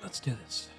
Let's do this.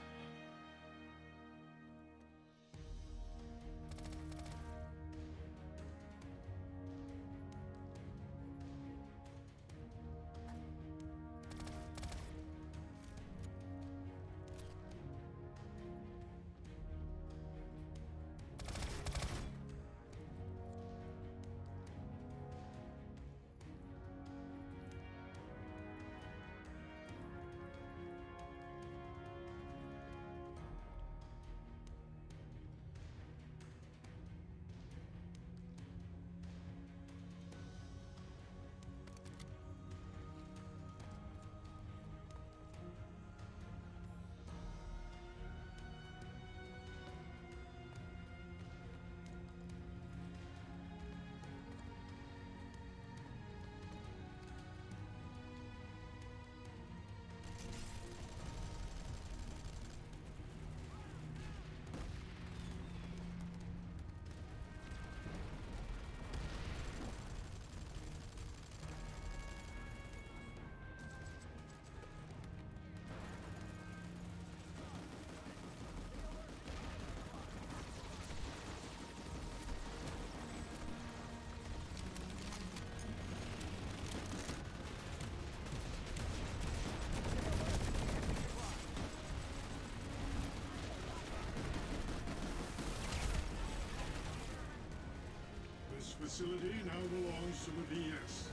This facility now belongs to the VS.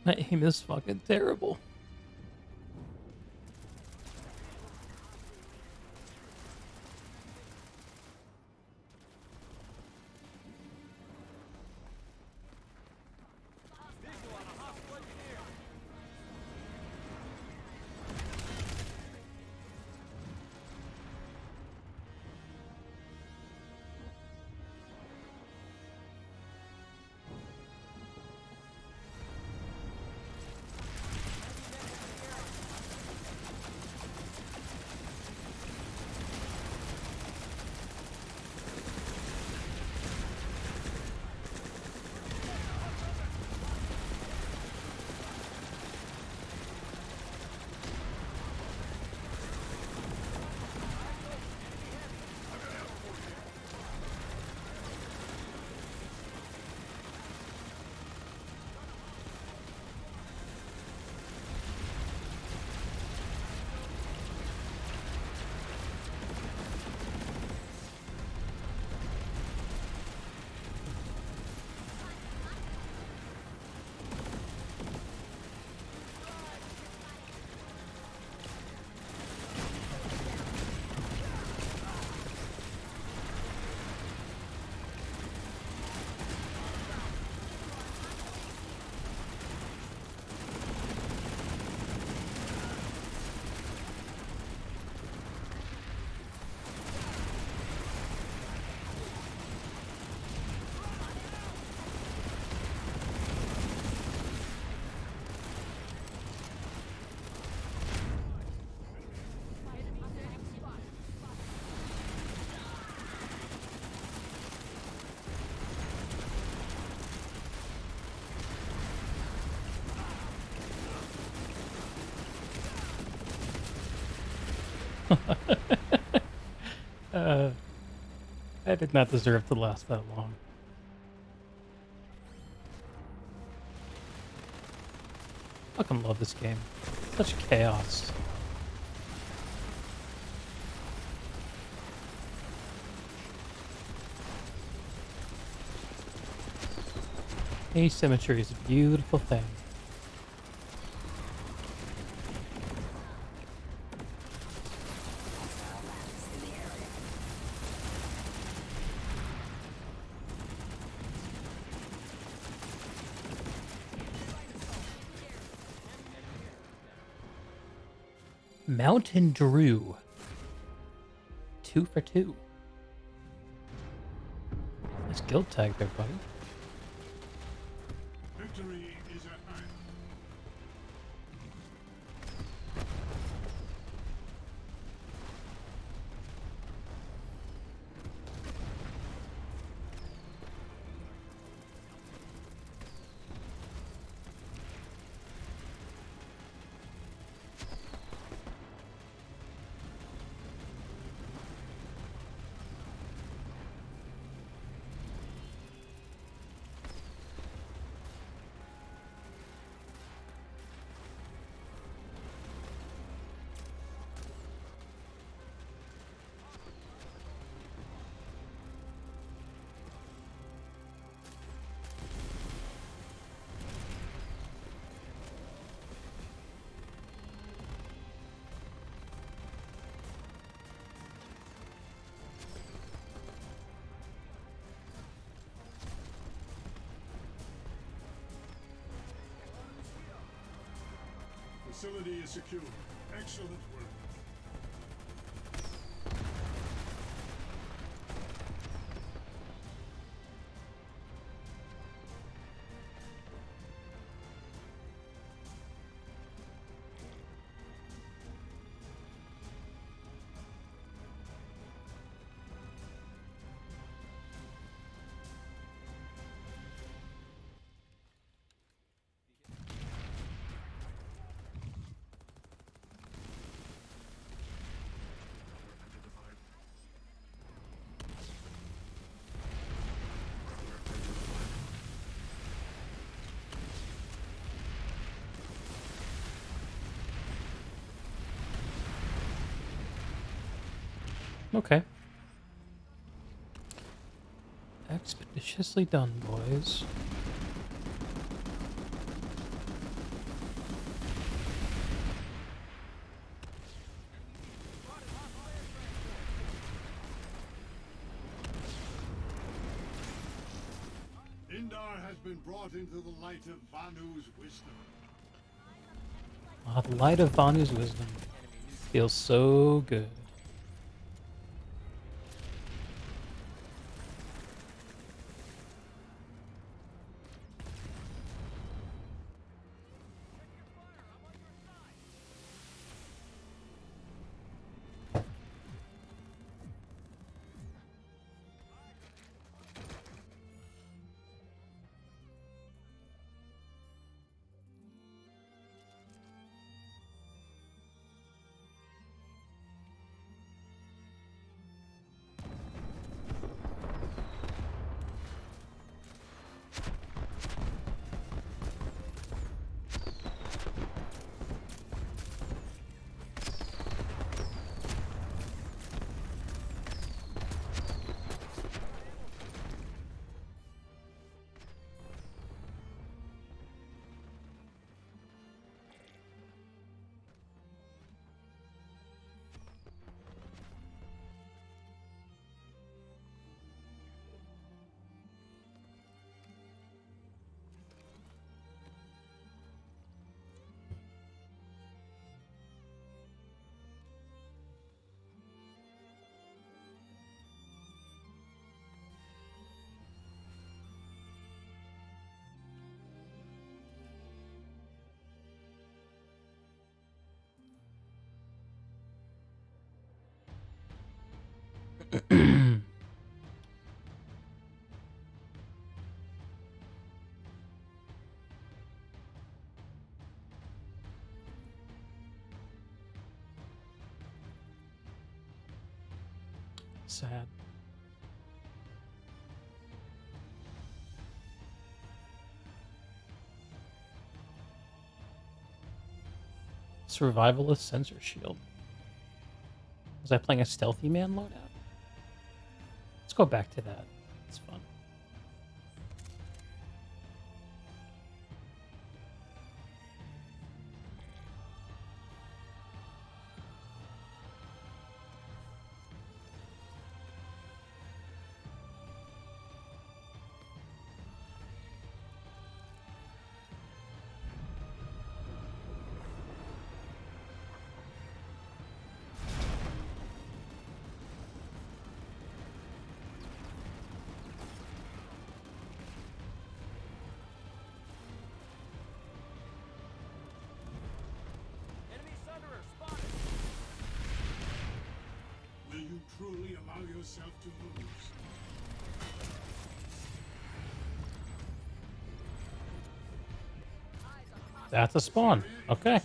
My aim is fucking terrible. I did not deserve to last that long. Fucking love this game. Such chaos. Asymmetry is a beautiful thing. Mountain Drew. 2 for 2. Nice guild tag there, buddy. Victory is at hand. Facility is secure. Excellent work. Okay. Expeditiously done, boys. Indar has been brought into the light of Vanu's wisdom. Ah, the light of Vanu's wisdom feels so good. Sad. Survivalist sensor shield. Was I playing a stealthy man loadout? Let's go back to that. It's fun. yourself to lose. That's a spawn. Okay. A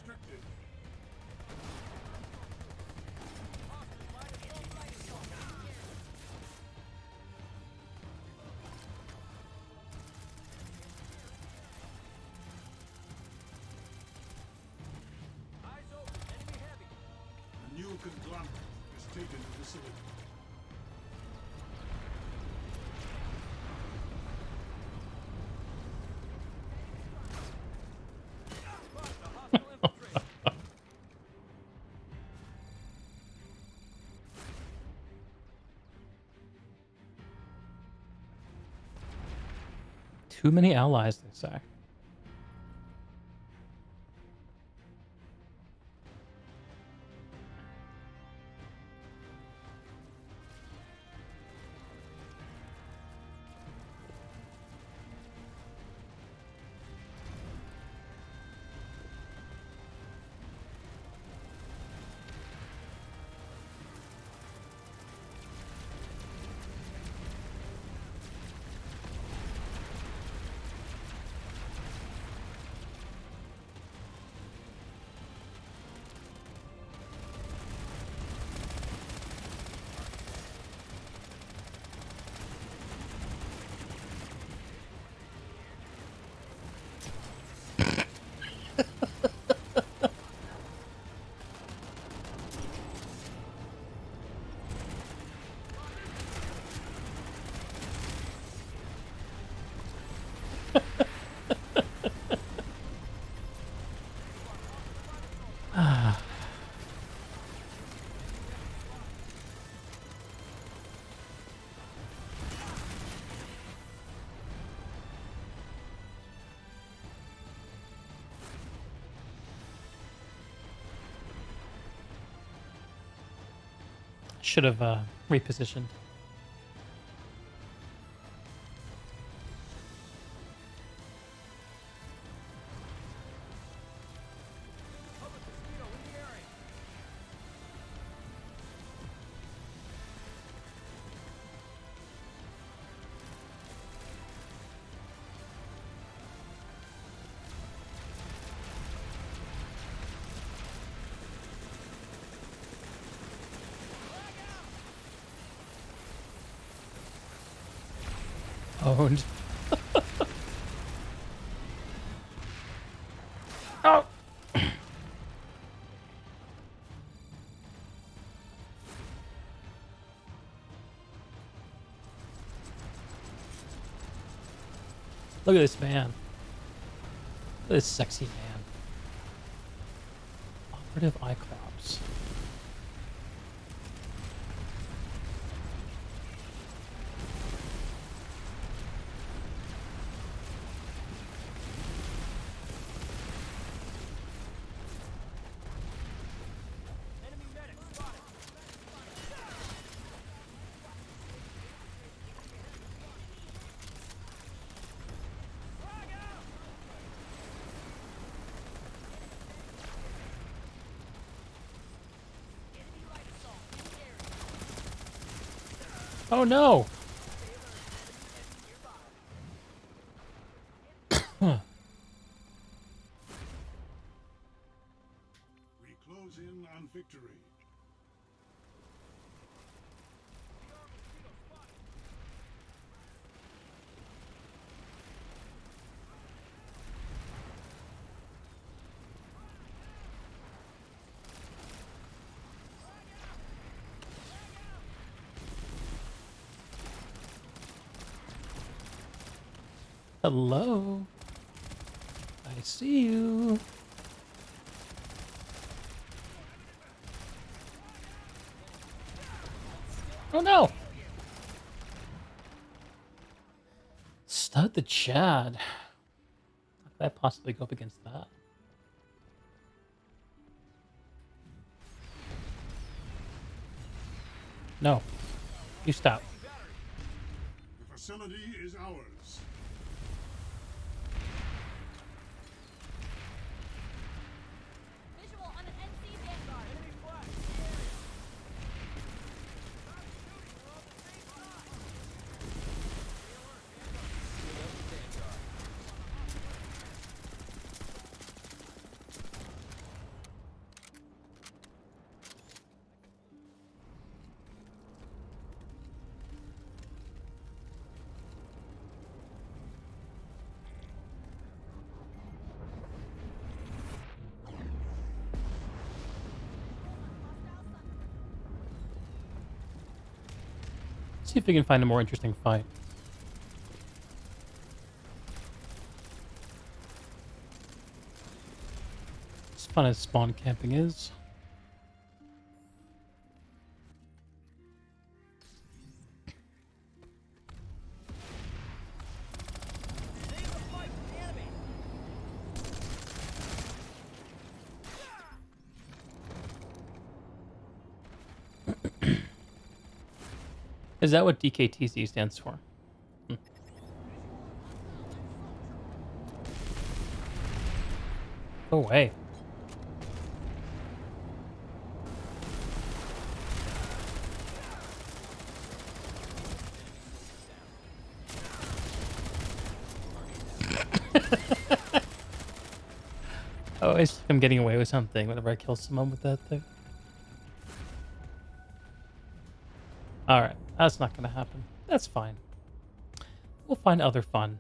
new conglomerate has taken the facility. Too many allies, they say. Should have repositioned. Owned. Oh! Look at this man. Look at this sexy man. Operative Iclops. Oh no! We close in on victory. Hello. I see you. Oh no! Stud the Chad. How could I possibly go up against that? No. You stop. The facility is ours. Visual on an NC Vanguard. Enemy flash. see if we can find a more interesting fight. As fun as spawn camping is. Is that what DKTC stands for? Go away. I always think I'm getting away with something whenever I kill someone with that thing. Alright, that's not gonna happen. That's fine. We'll find other fun.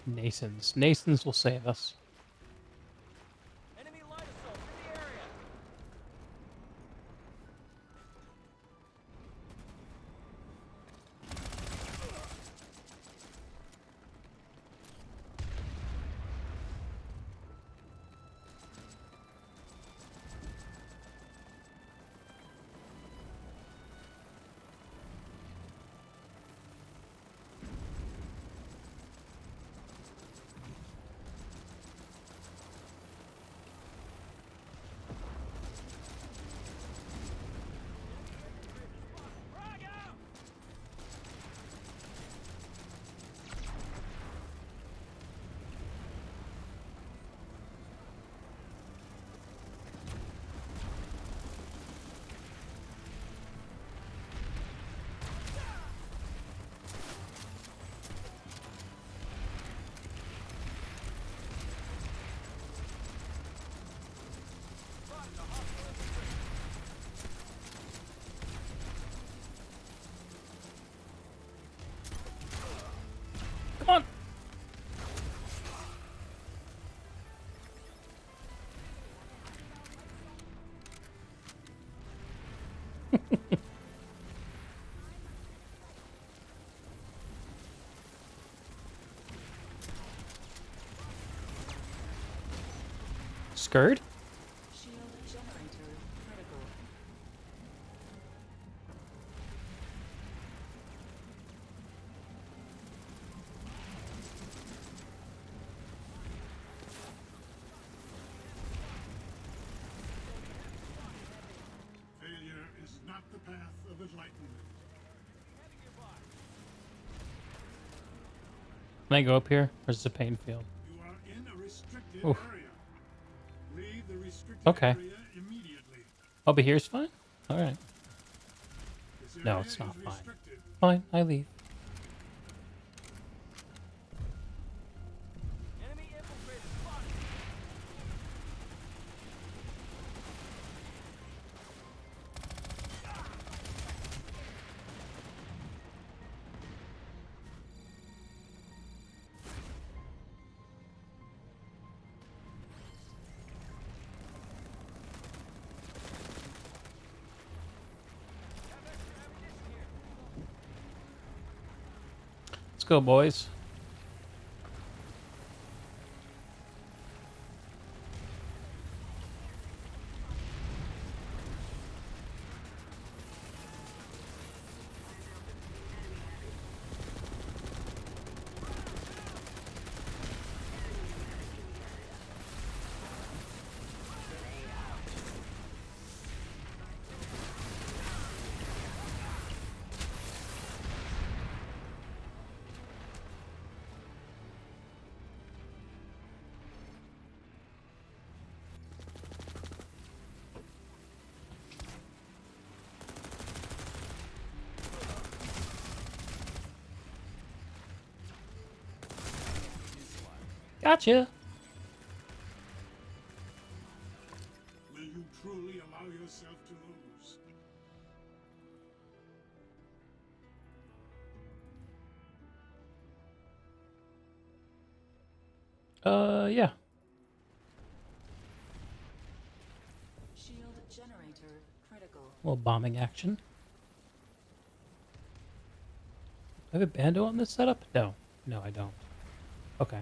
Nasons. Nasons will save us. Enemy light assault in the area. Frag out! Come on! Scared? Shield generator critical. Failure is not the path of enlightenment. Can I go up here? Or is it a pain field? You are in a restricted Oof. area. Leave the restricted Okay. area immediately. Over here's fine? Alright. This No, area it's not is fine. restricted. Fine, I leave. Enemy infiltrated spotted. Let's go, boys. Gotcha. Will you truly allow yourself to lose? Yeah. A little bombing action. Do I have a bando on this setup? No. No, I don't. Okay.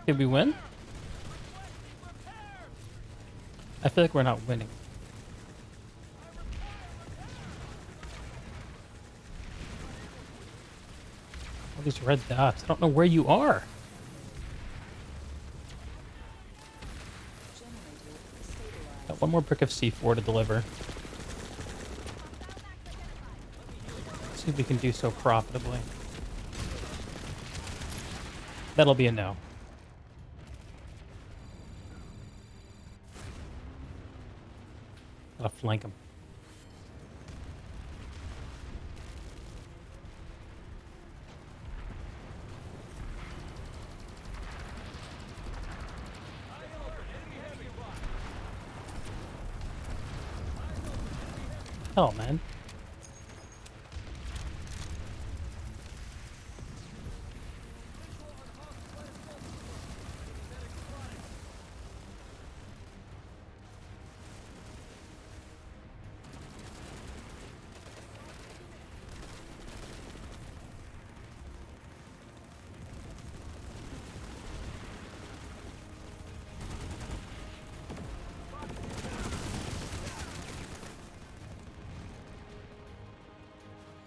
Did we win? I feel like we're not winning. All these red dots. I don't know where you are. Generator stabilized. Got one more brick of C4 to deliver. Let's see if we can do so profitably. That'll be a no. Gotta flank him. Hell, man.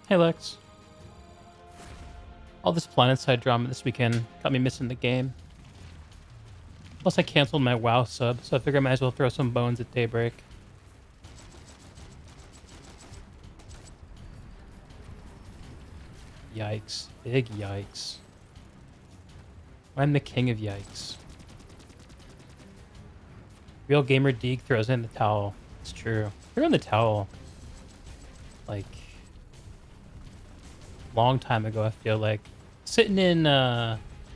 Hey, Lex. All this Planetside drama this weekend got me missing the game. Plus, I canceled my WoW sub, so I figure I might as well throw some bones at daybreak. Yikes. Big yikes. I'm the king of yikes. Real gamer Deeg throws in the towel. It's true. Throw in the towel. Like, long time ago, I feel like. Sitting in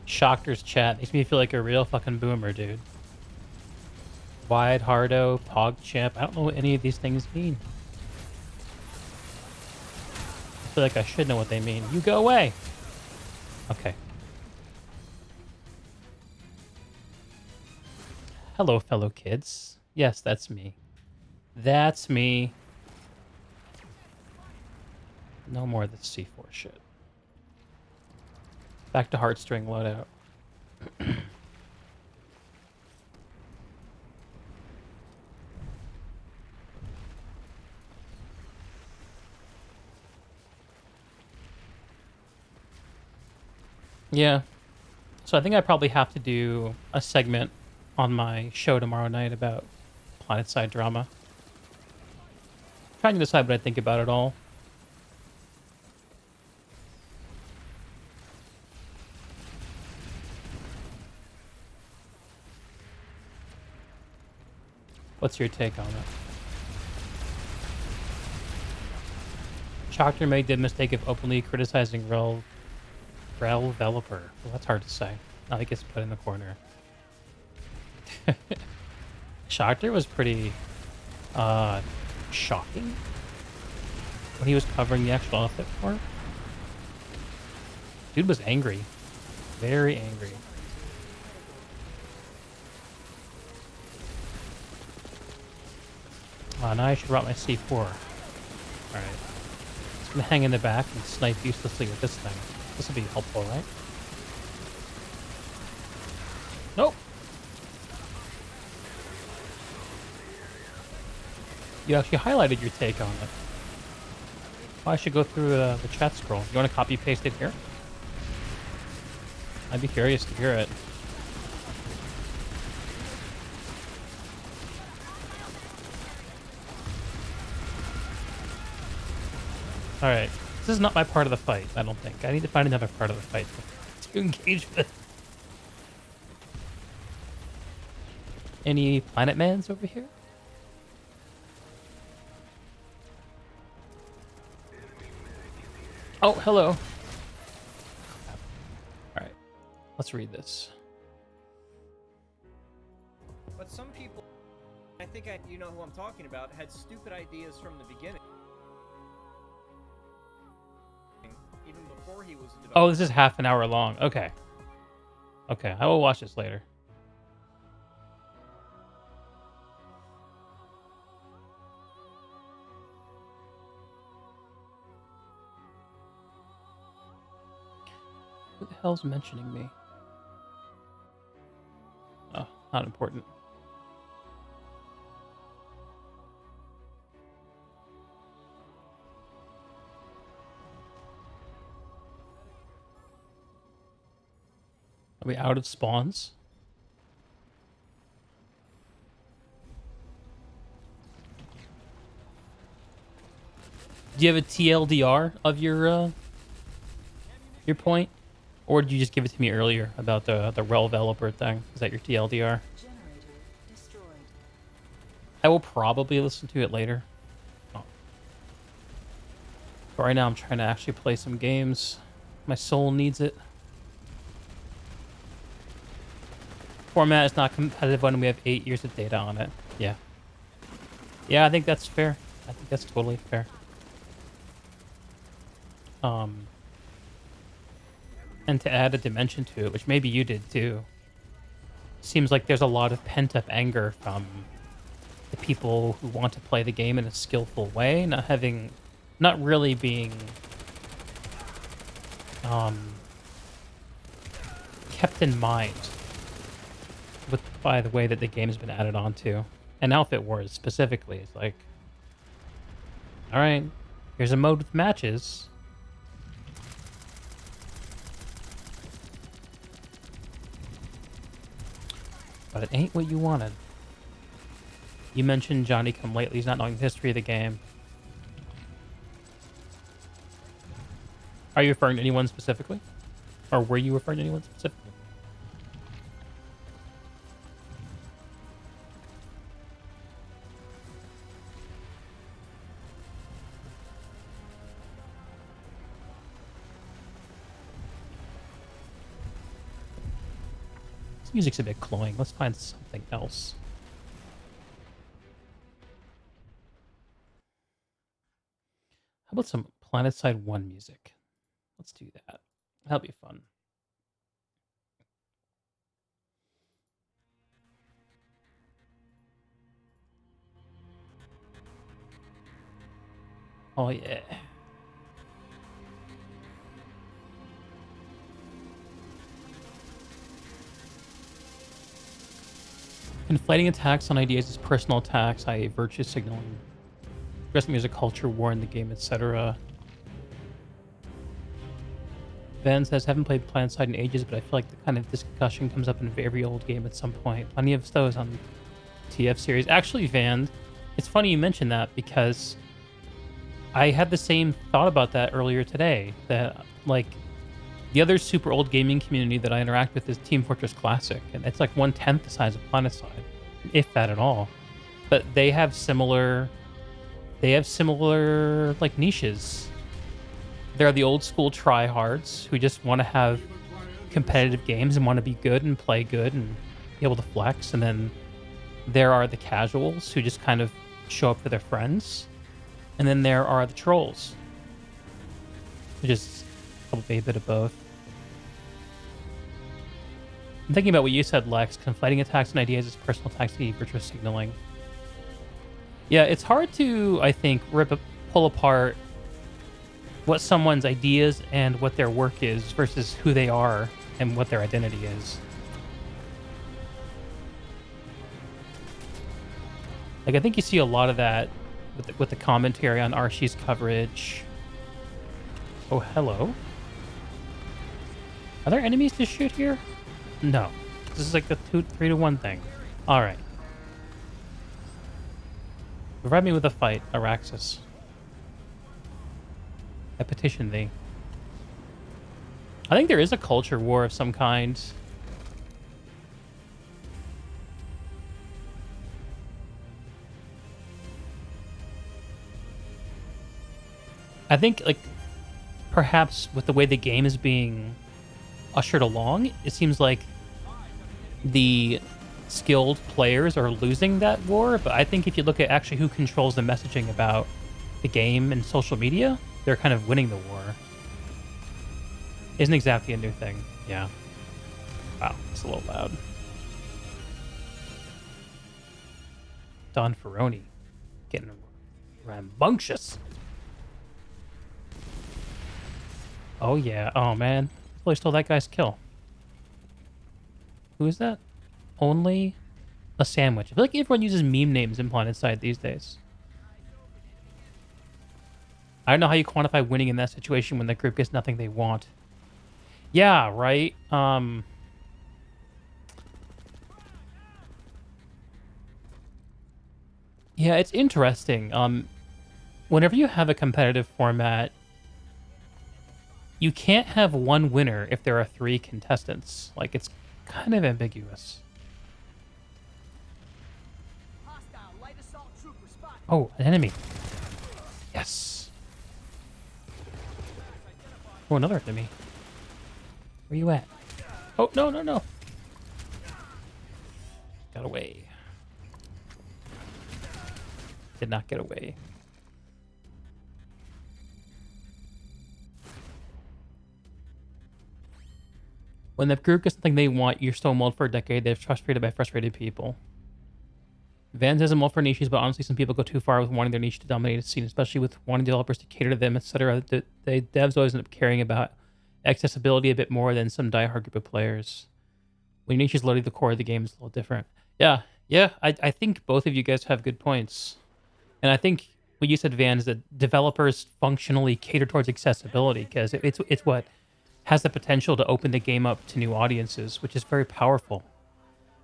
Shocker's chat makes me feel like a real fucking boomer, dude. Wide, Hardo, PogChamp. I don't know what any of these things mean. I feel like I should know what they mean. You go away! Okay. Hello, fellow kids. Yes, that's me. That's me. No more of this C4 shit. Back to heartstring loadout. Yeah. So I think I probably have to do a segment on my show tomorrow night about Planetside drama. Trying to decide what I think about it all. What's your take on it? Shocker made the mistake of openly criticizing Rel developer. Well, that's hard to say. Now he gets put in the corner. Shocker was pretty shocking when he was covering the actual outfit for him. Dude was angry. Very angry. Now I should route my C4. Alright. It's gonna hang in the back and snipe uselessly with this thing. This will be helpful, right? Nope. You actually highlighted your take on it. Oh, I should go through the chat scroll. You want to copy paste it here? I'd be curious to hear it. Alright, This is not my part of the fight, I don't think. I need to find another part of the fight to engage with. Any planet mans over here? Oh, hello. Alright, let's read this. But some people, I think you know who I'm talking about, had stupid ideas from the beginning. Even before he was developed. Oh, this is half an hour long. Okay. Okay, I will watch this later. Who the hell's mentioning me? Oh, not important. Are we out of spawns? Do you have a TLDR of your point? Or did you just give it to me earlier about the rel developer thing? Is that your TLDR? Generator destroyed. I will probably listen to it later. Oh. But right now I'm trying to actually play some games. My soul needs it. Format is not competitive when we have 8 years of data on it. Yeah. Yeah, I think that's fair. I think that's totally fair. And to add a dimension to it, which maybe you did too, seems like there's a lot of pent-up anger from the people who want to play the game in a skillful way, not really being kept in mind by the way that the game's been added onto. And Outfit Wars specifically is like, all right, here's a mode with matches. But it ain't what you wanted. You mentioned Johnny Come Lately's not knowing the history of the game. Are you referring to anyone specifically? Or were you referring to anyone specifically? This music's a bit cloying. Let's find something else. How about some Planetside 1 music? Let's do that. That'll be fun. Oh, yeah. Conflating attacks on ideas as personal attacks, i.e. virtue signaling. Addressing there's a culture war in the game, etc. Ben says, haven't played Planetside in ages, but I feel like the kind of discussion comes up in every old game at some point. Plenty of those on TF series. Actually, Van, it's funny you mentioned that because I had the same thought about that earlier today. That, like, the other super old gaming community that I interact with is Team Fortress Classic, and it's like 1/10 the size of Planetside, if that at all. But they have similar like niches. There are the old school tryhards who just want to have competitive games and want to be good and play good and be able to flex, and then there are the casuals who just kind of show up for their friends, and then there are the trolls, which is probably a bit of both. I'm thinking about what you said, Lex, conflating attacks and ideas as personal attacks to virtuous signaling. Yeah, it's hard to, I think, pull apart what someone's ideas and what their work is versus who they are and what their identity is. Like, I think you see a lot of that with the commentary on Arshi's coverage. Oh, hello. Are there enemies to shoot here? No. This is like the 3-to-1 thing. Alright. Provide me with a fight, Araxis. I petition thee. I think there is a culture war of some kind. I think, like, perhaps with the way the game is being ushered along, it seems like the skilled players are losing that war. But I think if you look at actually who controls the messaging about the game and social media, they're kind of winning the war. Isn't exactly a new thing. Yeah. Wow, it's a little loud. Don Ferroni getting rambunctious. Oh yeah. Oh man. Hopefully stole that guy's kill. Who is that? Only a sandwich. I feel like everyone uses meme names in Planetside these days. I don't know how you quantify winning in that situation when the group gets nothing they want. Yeah, right. Yeah, it's interesting. Whenever you have a competitive format, you can't have one winner if there are 3 contestants. Like, it's kind of ambiguous. Oh, an enemy. Yes. Oh, another enemy. Where you at? Oh, no, no, no. Got away. Did not get away. When the group gets something they want, you're stonewalled for a decade. They're frustrated by frustrated people. Vans has a more for niches, but honestly, some people go too far with wanting their niche to dominate a scene, especially with wanting developers to cater to them, etc. The devs always end up caring about accessibility a bit more than some diehard group of players. When your niche is literally the core of the game, it's a little different. Yeah, yeah, I think both of you guys have good points. And I think what you said, Van, is that developers functionally cater towards accessibility because it's what has the potential to open the game up to new audiences, which is very powerful.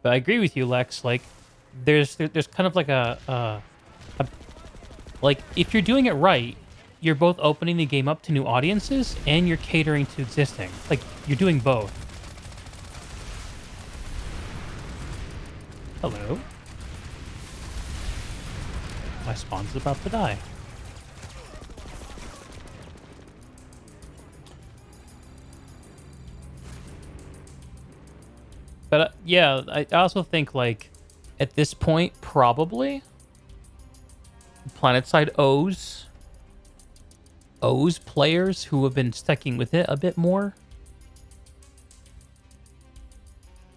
But I agree with you, Lex. Like, there's kind of like like, if you're doing it right, you're both opening the game up to new audiences and you're catering to existing. Like, you're doing both. Hello. My spawn's about to die. But yeah, I also think, like, at this point, probably Planetside owes players who have been sticking with it a bit more.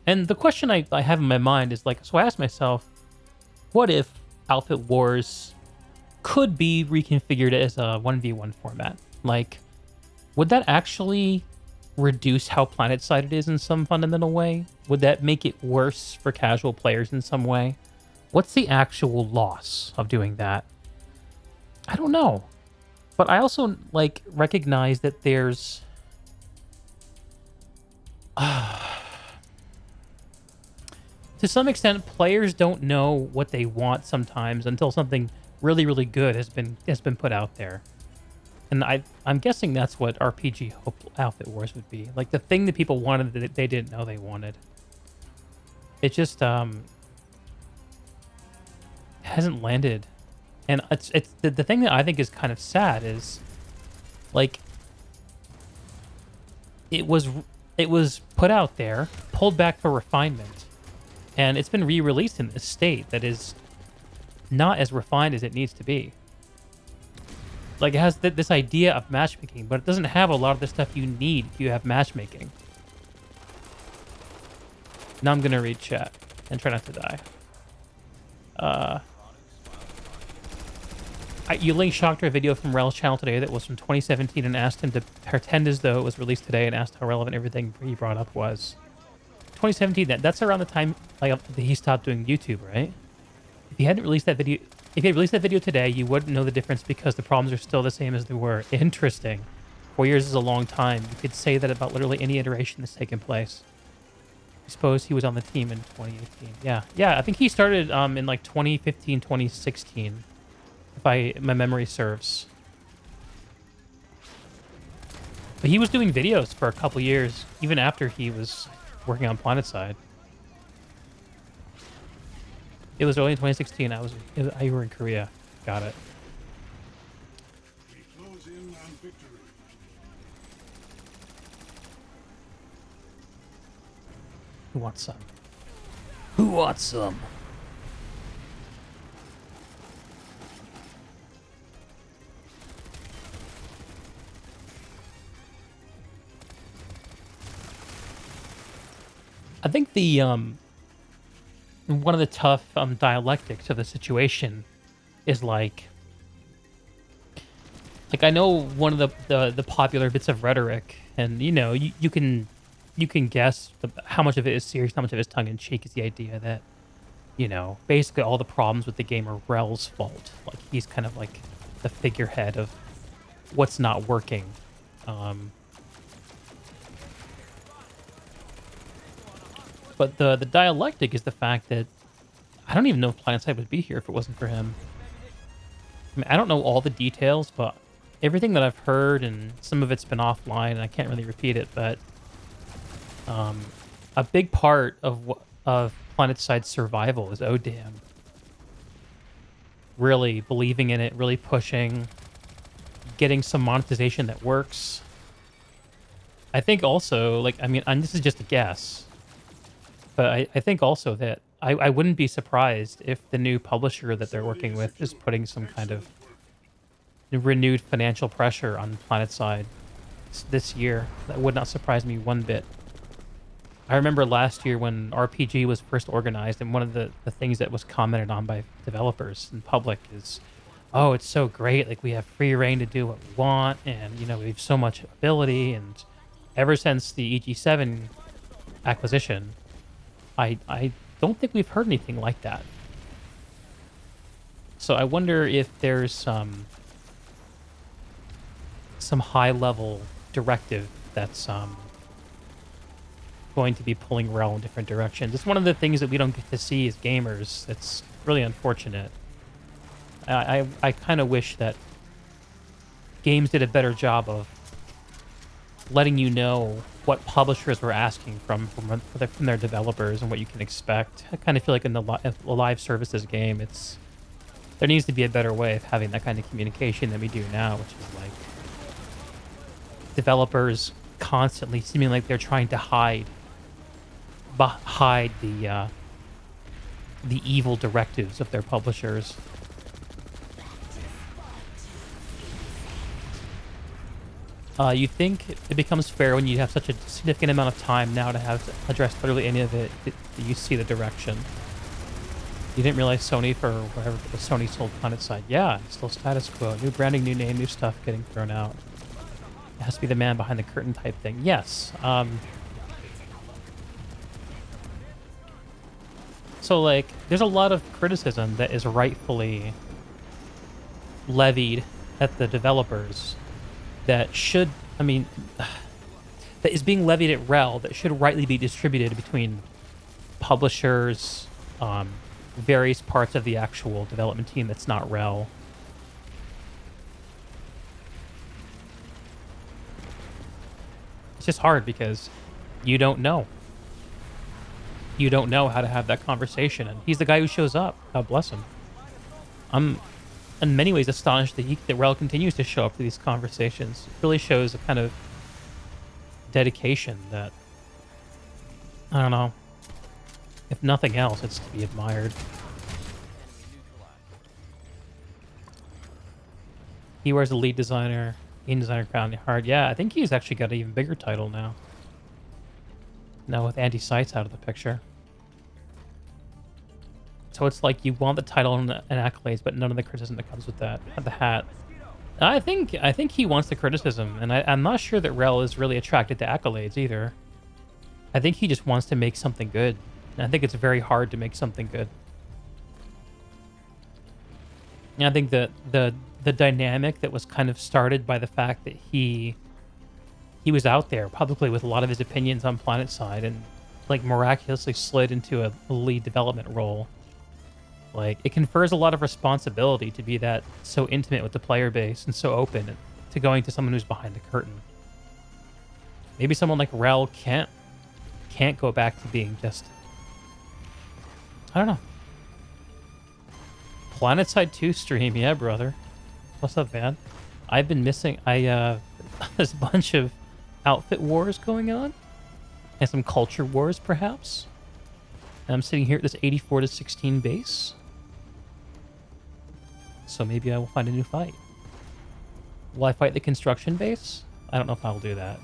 And the question I have in my mind is, like, so I asked myself, what if Outfit Wars could be reconfigured as a 1v1 format? Like, would that actually reduce how Planetside it is in some fundamental way? Would that make it worse for casual players in some way? What's the actual loss of doing that? I don't know. But I also, like, recognize that there's to some extent, players don't know what they want sometimes until something really, really good has been put out there. And I'm guessing that's what RPG Outfit Wars would be. Like, the thing that people wanted that they didn't know they wanted. It just hasn't landed. And it's the thing that I think is kind of sad is, like, it was put out there, pulled back for refinement, and it's been re-released in this state that is not as refined as it needs to be. Like, it has this idea of matchmaking, but it doesn't have a lot of the stuff you need if you have matchmaking. Now I'm gonna read chat and try not to die. You linked Shock to a video from Rel's channel today that was from 2017 and asked him to pretend as though it was released today and asked how relevant everything he brought up was. 2017, that's around the time, like, that he stopped doing YouTube, right? If he hadn't released that video, if he had released that video today, you wouldn't know the difference because the problems are still the same as they were. Interesting. 4 years is a long time. You could say that about literally any iteration that's taken place. I suppose he was on the team in 2018. Yeah, I think he started in like 2015, 2016, if my memory serves. But he was doing videos for a couple years, even after he was working on Planetside. It was early in 2016. You were in Korea. Got it. We close in on victory. Who wants some? Who wants some? I think the one of the tough dialectics of the situation is like I know one of the popular bits of rhetoric, and you can guess how much of it is serious, how much of it is tongue in cheek, is the idea that basically all the problems with the game are Rel's fault. Like he's kind of like the figurehead of what's not working. But the dialectic is the fact that I don't even know if Planetside would be here if it wasn't for him. I mean, I don't know all the details, but everything that I've heard, and some of it's been offline, and I can't really repeat it, but a big part of Planetside's survival is Odam. Really believing in it, really pushing, getting some monetization that works. I think also, and this is just a guess, but I think also that I wouldn't be surprised if the new publisher that they're working with is putting some kind of renewed financial pressure on Planetside this year. That would not surprise me one bit. I remember last year when RPG was first organized, and one of the things that was commented on by developers in public is, oh, it's so great, like we have free reign to do what we want, and we have so much ability. And ever since the EG7 acquisition, I don't think we've heard anything like that. So I wonder if there's some high-level directive that's going to be pulling Rel in different directions. It's one of the things that we don't get to see as gamers. It's really unfortunate. I kind of wish that games did a better job of letting you know what publishers were asking from their developers and what you can expect. I kind of feel like in the live services game, there needs to be a better way of having that kind of communication than we do now, which is like developers constantly seeming like they're trying to hide the evil directives of their publishers. You think it becomes fair when you have such a significant amount of time now to have addressed literally any of it, that you see the direction? You didn't realize Sony, for whatever, Sony sold Planetside. Yeah, it's still status quo. New branding, new name, new stuff getting thrown out. It has to be the man behind the curtain type thing. Yes. So, there's a lot of criticism that is rightfully levied at the developers that is being levied at Rel, that should rightly be distributed between publishers, various parts of the actual development team that's not Rel. It's just hard because you don't know. You don't know how to have that conversation, and he's the guy who shows up. God bless him. I'm in many ways astonished that Rel continues to show up to these conversations. It really shows a kind of dedication that, I don't know, if nothing else, it's to be admired. He wears the lead designer, game designer crown hard. Yeah, I think he's actually got an even bigger title now. Now with Andy Seitz out of the picture. So it's like you want the title and accolades, but none of the criticism that comes with that. The hat. I think he wants the criticism, and I'm not sure that Rel is really attracted to accolades either. I think he just wants to make something good. And I think it's very hard to make something good. And I think that the dynamic that was kind of started by the fact that he was out there publicly with a lot of his opinions on Planetside and miraculously slid into a lead development role. It confers a lot of responsibility to be that so intimate with the player base and so open to going to someone who's behind the curtain. Maybe someone like Rel can't go back to being just, I don't know. Planetside 2 stream, yeah, brother. What's up, man? I've been missing. There's a bunch of outfit wars going on, and some culture wars, perhaps. And I'm sitting here at this 84-16 base, so maybe I will find a new fight. Will I fight the construction base? I don't know if I will do that.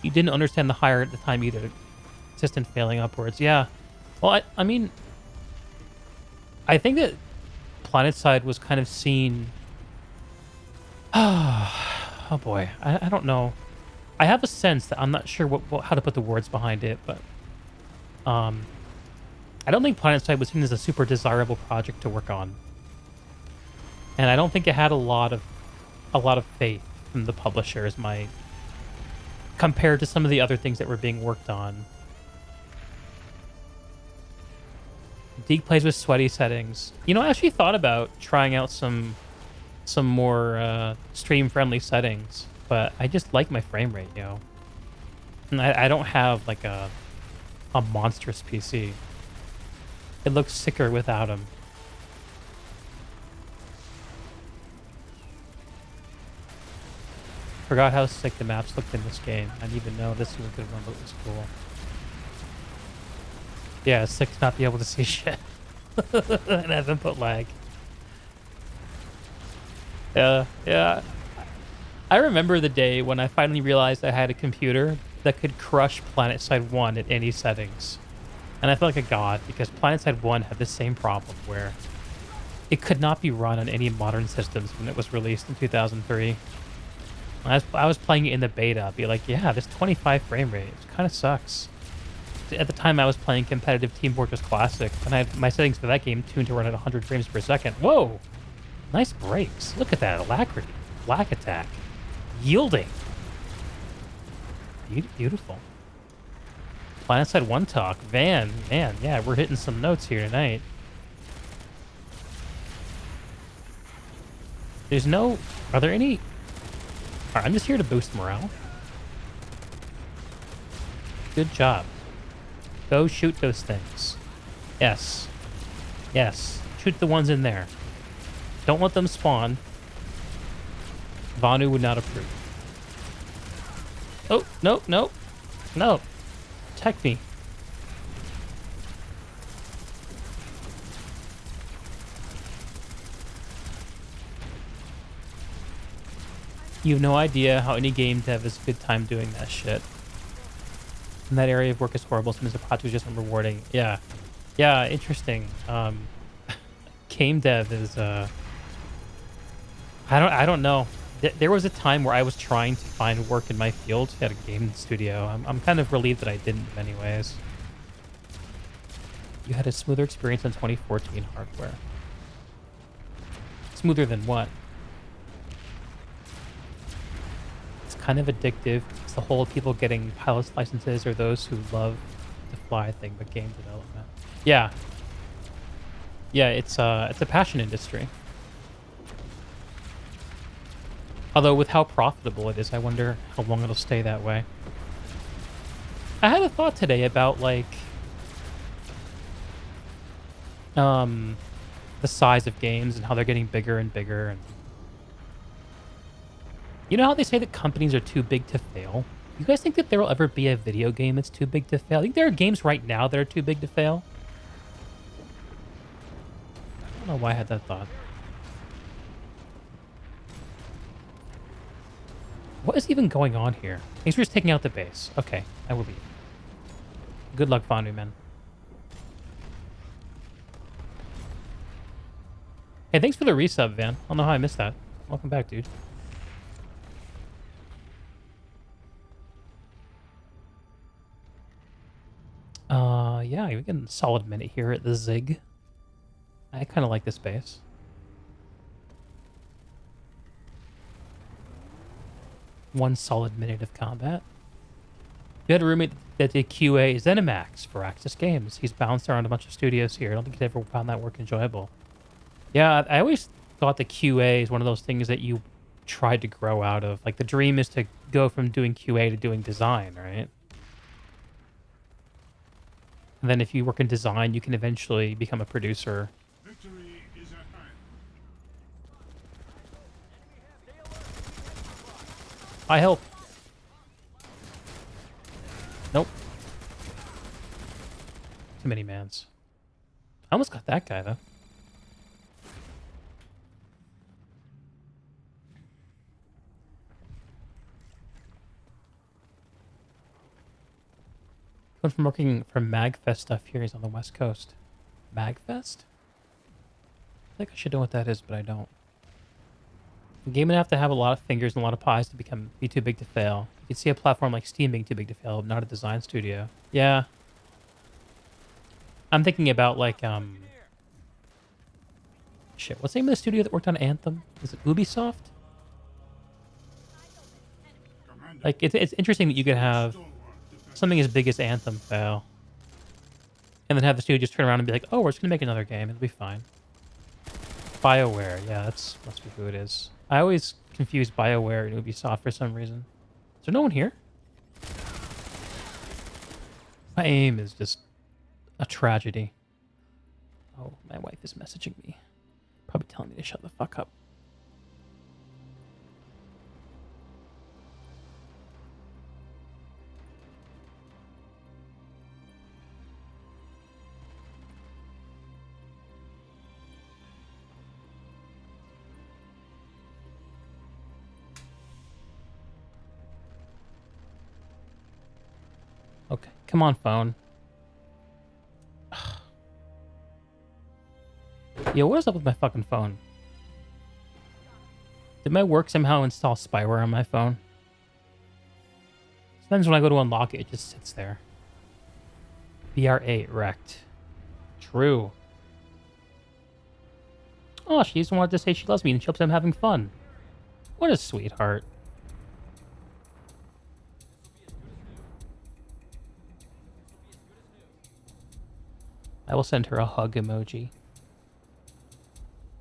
You didn't understand the hire at the time either. Consistent failing upwards. Yeah. Well, I mean, I think that Planetside was kind of seen... Oh boy. I don't know. I have a sense that I'm not sure how to put the words behind it, but... I don't think Planetside was seen as a super desirable project to work on. And I don't think it had a lot of faith from the publisher as my... compared to some of the other things that were being worked on. Deke plays with sweaty settings. You know, I actually thought about trying out some more stream-friendly settings, but I just like my frame rate, you know. And I don't have, like, a monstrous PC. It looks sicker without him. Forgot how sick the maps looked in this game. I didn't even know this was a good one, but it was cool. Yeah, it's sick to not be able to see shit. And have input lag. Yeah. I remember the day when I finally realized I had a computer that could crush Planetside 1 at any settings. And I felt like a god, because Planetside 1 had the same problem where it could not be run on any modern systems when it was released in 2003. I was playing it in the beta, I'd be like, yeah, this 25 frame rate, it kind of sucks. At the time, I was playing competitive Team Fortress Classic, and I had my settings for that game tuned to run at 100 frames per second. Whoa! Nice breaks. Look at that alacrity. Black attack. Yielding. Beautiful. Planetside 1 talk. Man, yeah, we're hitting some notes here tonight. There's no... Are there any... Alright, I'm just here to boost morale. Good job. Go shoot those things. Yes. Yes. Shoot the ones in there. Don't let them spawn. Vanu would not approve. Oh, no. Protect me. You have no idea how any game dev has a good time doing that shit. And that area of work is horrible. Sometimes the project is just unrewarding. Yeah. Yeah, interesting. Game dev is I don't know. There was a time where I was trying to find work in my field at a game studio. I'm kind of relieved that I didn't in many ways. You had a smoother experience on 2014 hardware. Smoother than what? It's kind of addictive. It's the whole people getting pilot's licenses or those who love to fly thing, but game development. Yeah. Yeah, it's a passion industry. Although with how profitable it is, I wonder how long it'll stay that way. I had a thought today about, like, the size of games and how they're getting bigger and bigger. And you know how they say that companies are too big to fail? You guys think that there will ever be a video game that's too big to fail? I think there are games right now that are too big to fail. I don't know why I had that thought. What is even going on here? Thanks for just taking out the base. Okay, I will leave. Good luck, Vanu, man. Hey, thanks for the resub, Van. I don't know how I missed that. Welcome back, dude. Yeah, we get a solid minute here at the Zig. I kind of like this base. One solid minute of combat. You had a roommate that did QA ZeniMax for Axis Games. He's bounced around a bunch of studios here. I don't think he's ever found that work enjoyable. Yeah, I always thought that QA is one of those things that you tried to grow out of. Like, the dream is to go from doing QA to doing design, right? And then if you work in design, you can eventually become a producer. Victory is at hand. I help. Nope. Too many mans. I almost got that guy, though. Went from working for MagFest stuff here. He's on the West Coast. MagFest? I think I should know what that is, but I don't. The game would have to have a lot of fingers and a lot of pies to be too big to fail. You could see a platform like Steam being too big to fail, not a design studio. Yeah. I'm thinking about like shit, what's the name of the studio that worked on Anthem? Is it Ubisoft? Commander, Like it's interesting that you could have stalwart defense. something as big as Anthem fail. And then have the studio just turn around and be like, oh, we're just gonna make another game, it'll be fine. BioWare, yeah, that's must be who it is. I always confuse BioWare and Ubisoft for some reason. Is there no one here? My aim is just a tragedy. Oh, my wife is messaging me. Probably telling me to shut the fuck up. Okay, come on, phone. Yo, what is up with my fucking phone? Did my work somehow install spyware on my phone? Sometimes when I go to unlock it, it just sits there. BR8 wrecked. True. Oh, she just wanted to say she loves me and she hopes I'm having fun. What a sweetheart. I will send her a hug emoji.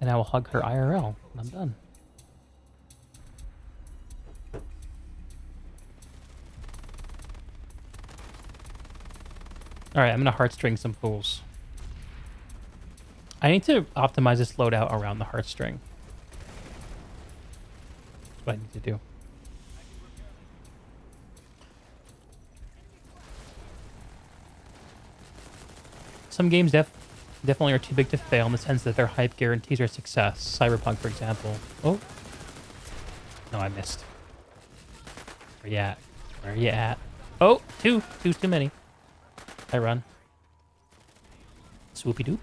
And I will hug her IRL when I'm done. Alright, I'm gonna heartstring some fools. I need to optimize this loadout around the heartstring. That's what I need to do. Some games definitely are too big to fail in the sense that their hype guarantees their success. Cyberpunk, for example. Oh. No, I missed. Where you at? Where you at? Oh, two. Two's too many. I run. Swoopy doop.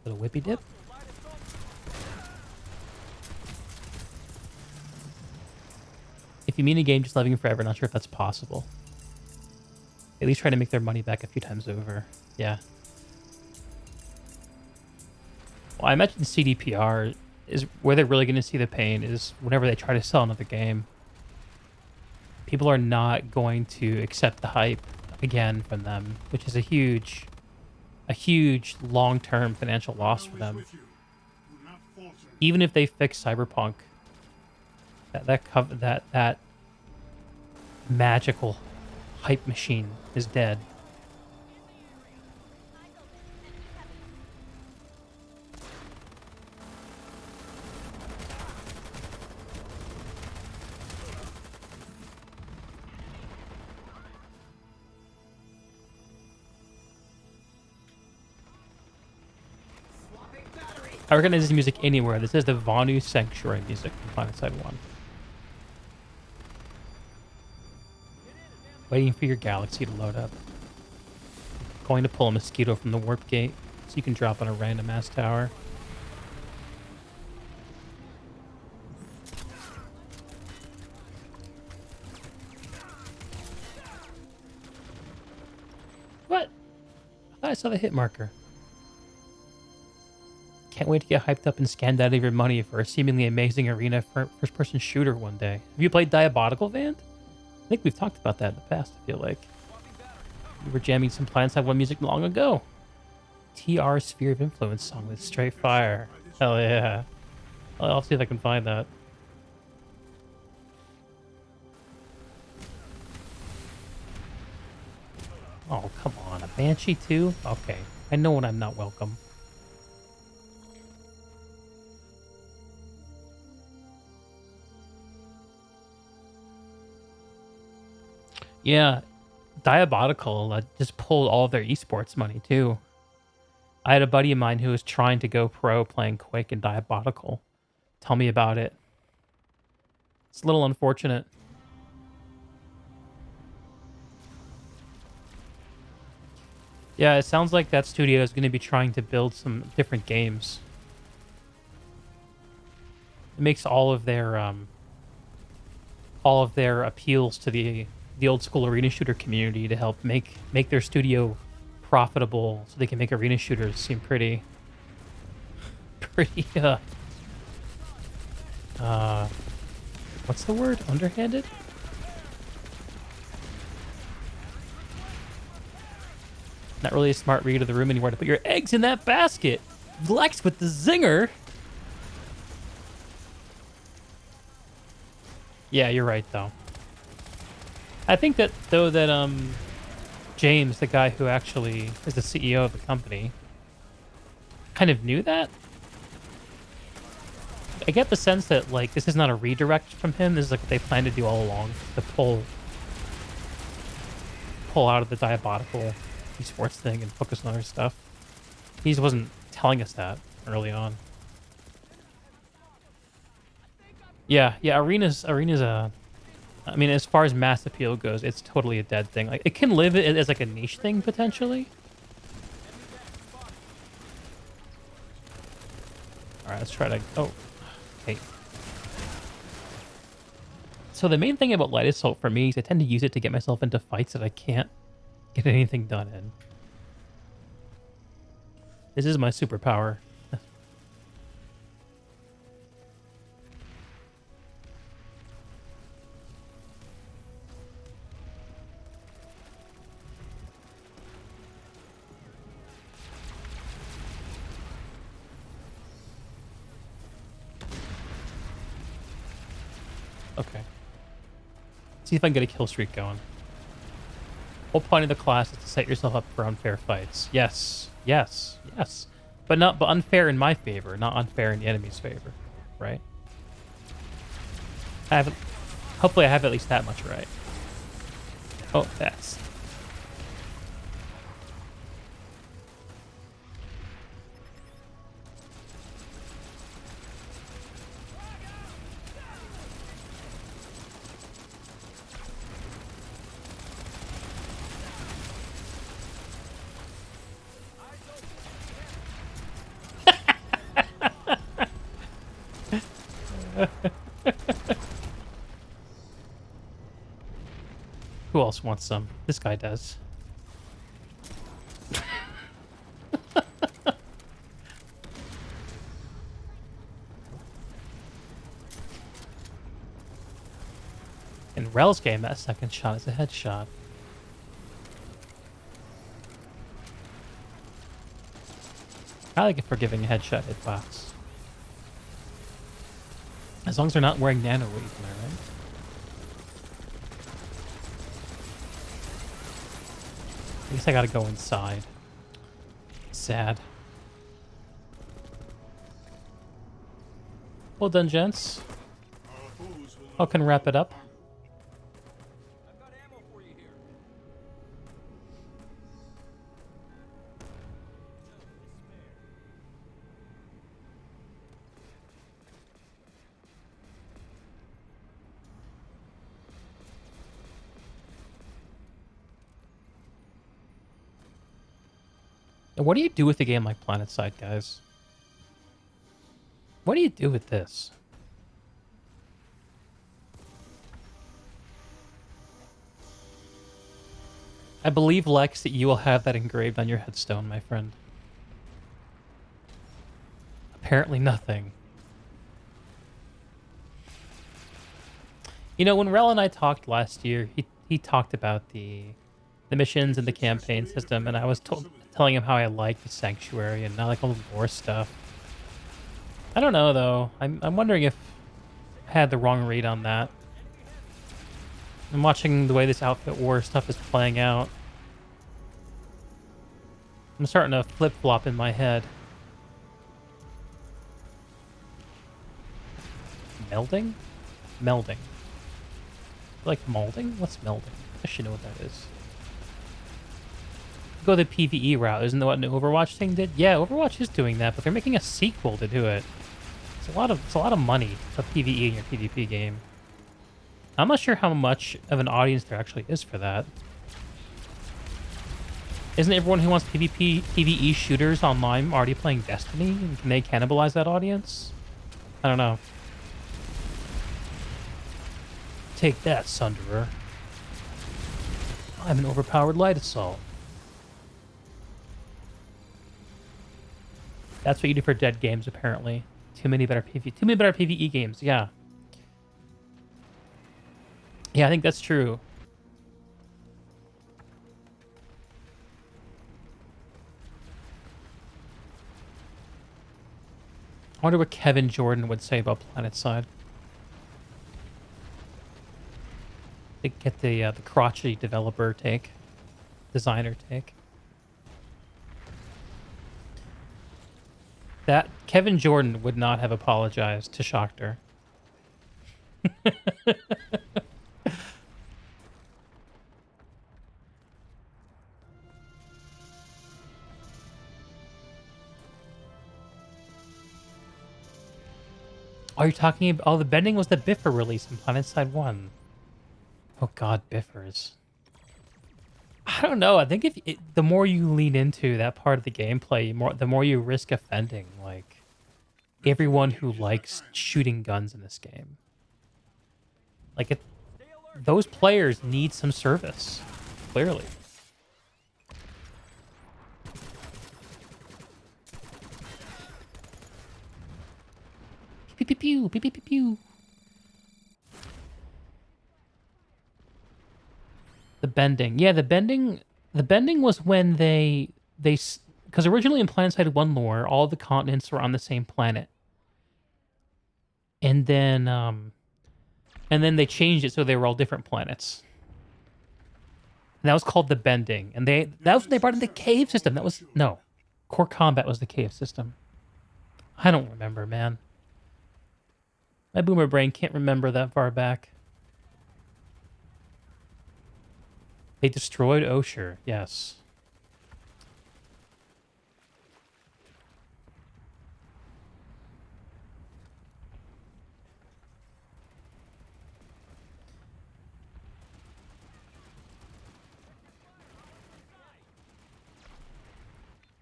Little whippy dip. If you mean a game just living forever, not sure if that's possible. At least try to make their money back a few times over. Yeah. Well, I imagine CDPR is where they're really going to see the pain is whenever they try to sell another game. People are not going to accept the hype again from them, which is a huge long-term financial loss for them. With you. Do not falter. Even if they fix Cyberpunk, that magical hype machine is dead. I recognize this music anywhere. This is the Vonu Sanctuary music from Planetside 1. Waiting for your galaxy to load up. Going to pull a mosquito from the warp gate so you can drop on a random ass tower. What? I thought I saw the hit marker. Can't wait to get hyped up and scammed out of your money for a seemingly amazing arena first-person shooter one day. Have you played Diabolical, Vand? I think we've talked about that in the past, I feel like. We were jamming some Planetside 1 music long ago. TR Sphere of Influence song with Straight Fire. Hell yeah. I'll see if I can find that. Oh, come on. A Banshee too? Okay. I know when I'm not welcome. Yeah. Diabolical just pulled all of their esports money too. I had a buddy of mine who was trying to go pro playing Quake and Diabolical. Tell me about it. It's a little unfortunate. Yeah, it sounds like that studio is going to be trying to build some different games. It makes all of their appeals to the old school arena shooter community to help make their studio profitable so they can make arena shooters seem pretty pretty uh what's the word? Underhanded? Not really a smart read of the room anywhere to put your eggs in that basket. Lex with the zinger. Yeah, you're right though. I think that though that James, the guy who actually is the CEO of the company, kind of knew that. I get the sense that like this is not a redirect from him. This is like what they plan to do all along, to pull out of the Diabolical esports thing and focus on other stuff. He just wasn't telling us that early on. Yeah, yeah. Arena's a. I mean, as far as mass appeal goes, it's totally a dead thing. Like it can live as like a niche thing potentially. All right, let's try to. Oh, okay. So the main thing about Light Assault for me is I tend to use it to get myself into fights that I can't get anything done in. This is my superpower. Okay. See if I can get a kill streak going. Whole point of the class is to set yourself up for unfair fights. Yes, yes, yes. But unfair in my favor, not unfair in the enemy's favor, right? Hopefully I have at least that much right. Oh, that's. Who else wants some? This guy does. In Rel's game, that second shot is a headshot. I like it for giving a headshot hitbox. As long as they're not wearing nano weave, am I right? I guess I gotta go inside. Sad. Well done, gents. How can wrap it up? I've got ammo for you here. And what do you do with a game like Planetside, guys? What do you do with this? I believe, Lex, that you will have that engraved on your headstone, my friend. Apparently nothing. You know, when Rel and I talked last year, he talked about the missions and the campaign system, and I was telling him how I like the Sanctuary and I like all the lore stuff. I don't know though. I'm wondering if I had the wrong read on that. I'm watching the way this outfit war stuff is playing out. I'm starting to flip-flop in my head. Melding? Melding. Like molding? What's melding? I should know what that is. Go the PvE route. Isn't that what an Overwatch thing did? Yeah, Overwatch is doing that, but they're making a sequel to do it. It's a lot of money for PvE in your PvP game. I'm not sure how much of an audience there actually is for that. Isn't everyone who wants PvE shooters online already playing Destiny? And can they cannibalize that audience? I don't know. Take that, Sunderer. I'm an overpowered light assault. That's what you do for dead games, apparently. Too many better PvE games, yeah. Yeah, I think that's true. I wonder what Kevin Jordan would say about Planetside. They get the crotchety developer take, designer take. That Kevin Jordan would not have apologized to Schacter. Oh, you're talking about... Oh, the bending was the Biffer release in Planetside 1. Oh god, Biffers. I don't know. I think the more you lean into that part of the gameplay, the more you risk offending, like, everyone who likes shooting guns in this game. Like, those players need some service, clearly. Pew pew pew pew pew pew pew. The bending, yeah, the bending was when they because originally in Planetside 1 lore, all the continents were on the same planet, and then they changed it so they were all different planets. And that was called the bending, and that was when they brought in the cave system. That was no, Core Combat was the cave system. I don't remember, man. My boomer brain can't remember that far back. They destroyed Osher, yes.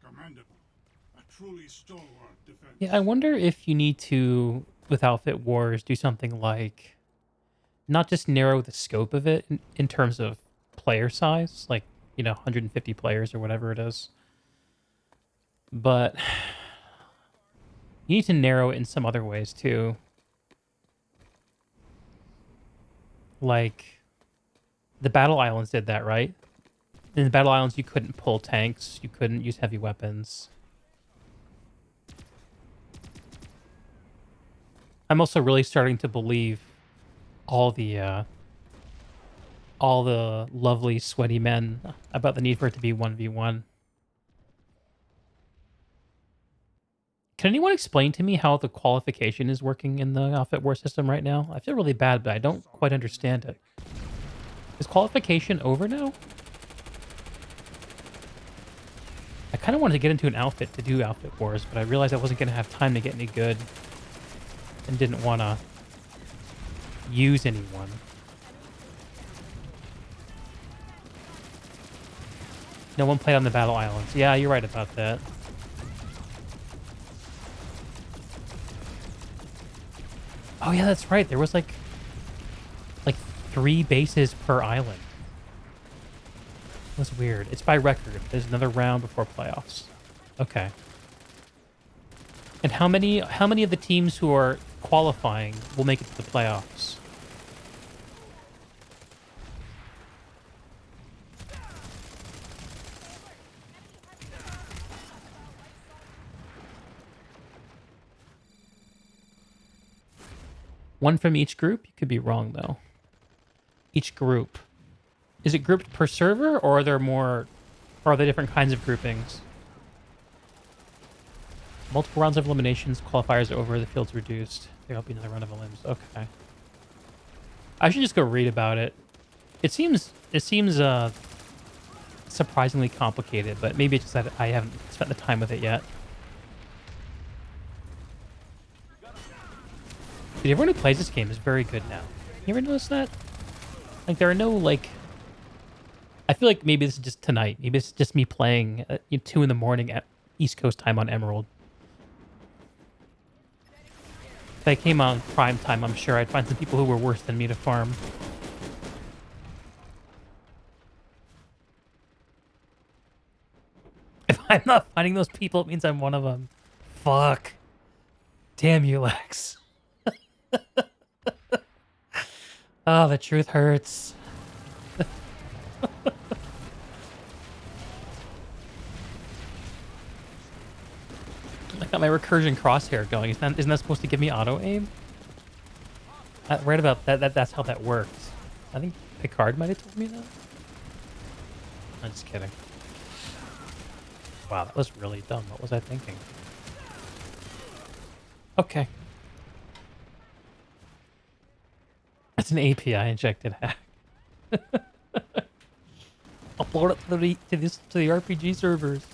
Commendable. A truly stalwart defense. Yeah, I wonder if you need to, with Outfit Wars, do something like not just narrow the scope of it in terms of player size, like, 150 players or whatever it is, but you need to narrow it in some other ways too. Like, the Battle Islands did that, right? In the Battle Islands, you couldn't pull tanks, you couldn't use heavy weapons. I'm also really starting to believe all the lovely, sweaty men about the need for it to be 1v1. Can anyone explain to me how the qualification is working in the Outfit War system right now? I feel really bad, but I don't quite understand it. Is qualification over now? I kind of wanted to get into an outfit to do Outfit Wars, but I realized I wasn't going to have time to get any good and didn't want to use anyone. No one played on the Battle Islands. Yeah, you're right about that. Oh yeah, that's right. There was like 3 bases per island. It was weird. It's by record. There's another round before playoffs. Okay. And how many of the teams who are qualifying will make it to the playoffs? One from each group? You could be wrong, though. Each group. Is it grouped per server, or are there more... Or are there different kinds of groupings? Multiple rounds of eliminations, qualifiers over, the field's reduced. There'll be another round of elims. Okay. I should just go read about it. It seems surprisingly complicated, but maybe it's just that I haven't spent the time with it yet. Dude, everyone who plays this game is very good now. You ever notice that? Like, there are no, like... I feel like maybe this is just tonight. Maybe it's just me playing at 2 in the morning at East Coast time on Emerald. If I came on prime time, I'm sure I'd find some people who were worse than me to farm. If I'm not finding those people, it means I'm one of them. Fuck. Damn you, Lex. Oh, the truth hurts. I got my recursion crosshair going. Isn't that supposed to give me auto aim? I read about that. That's how that works. I think Picard might have told me that. I'm just kidding. Wow, that was really dumb. What was I thinking? Okay. That's an API injected hack. Upload it to the RPG servers.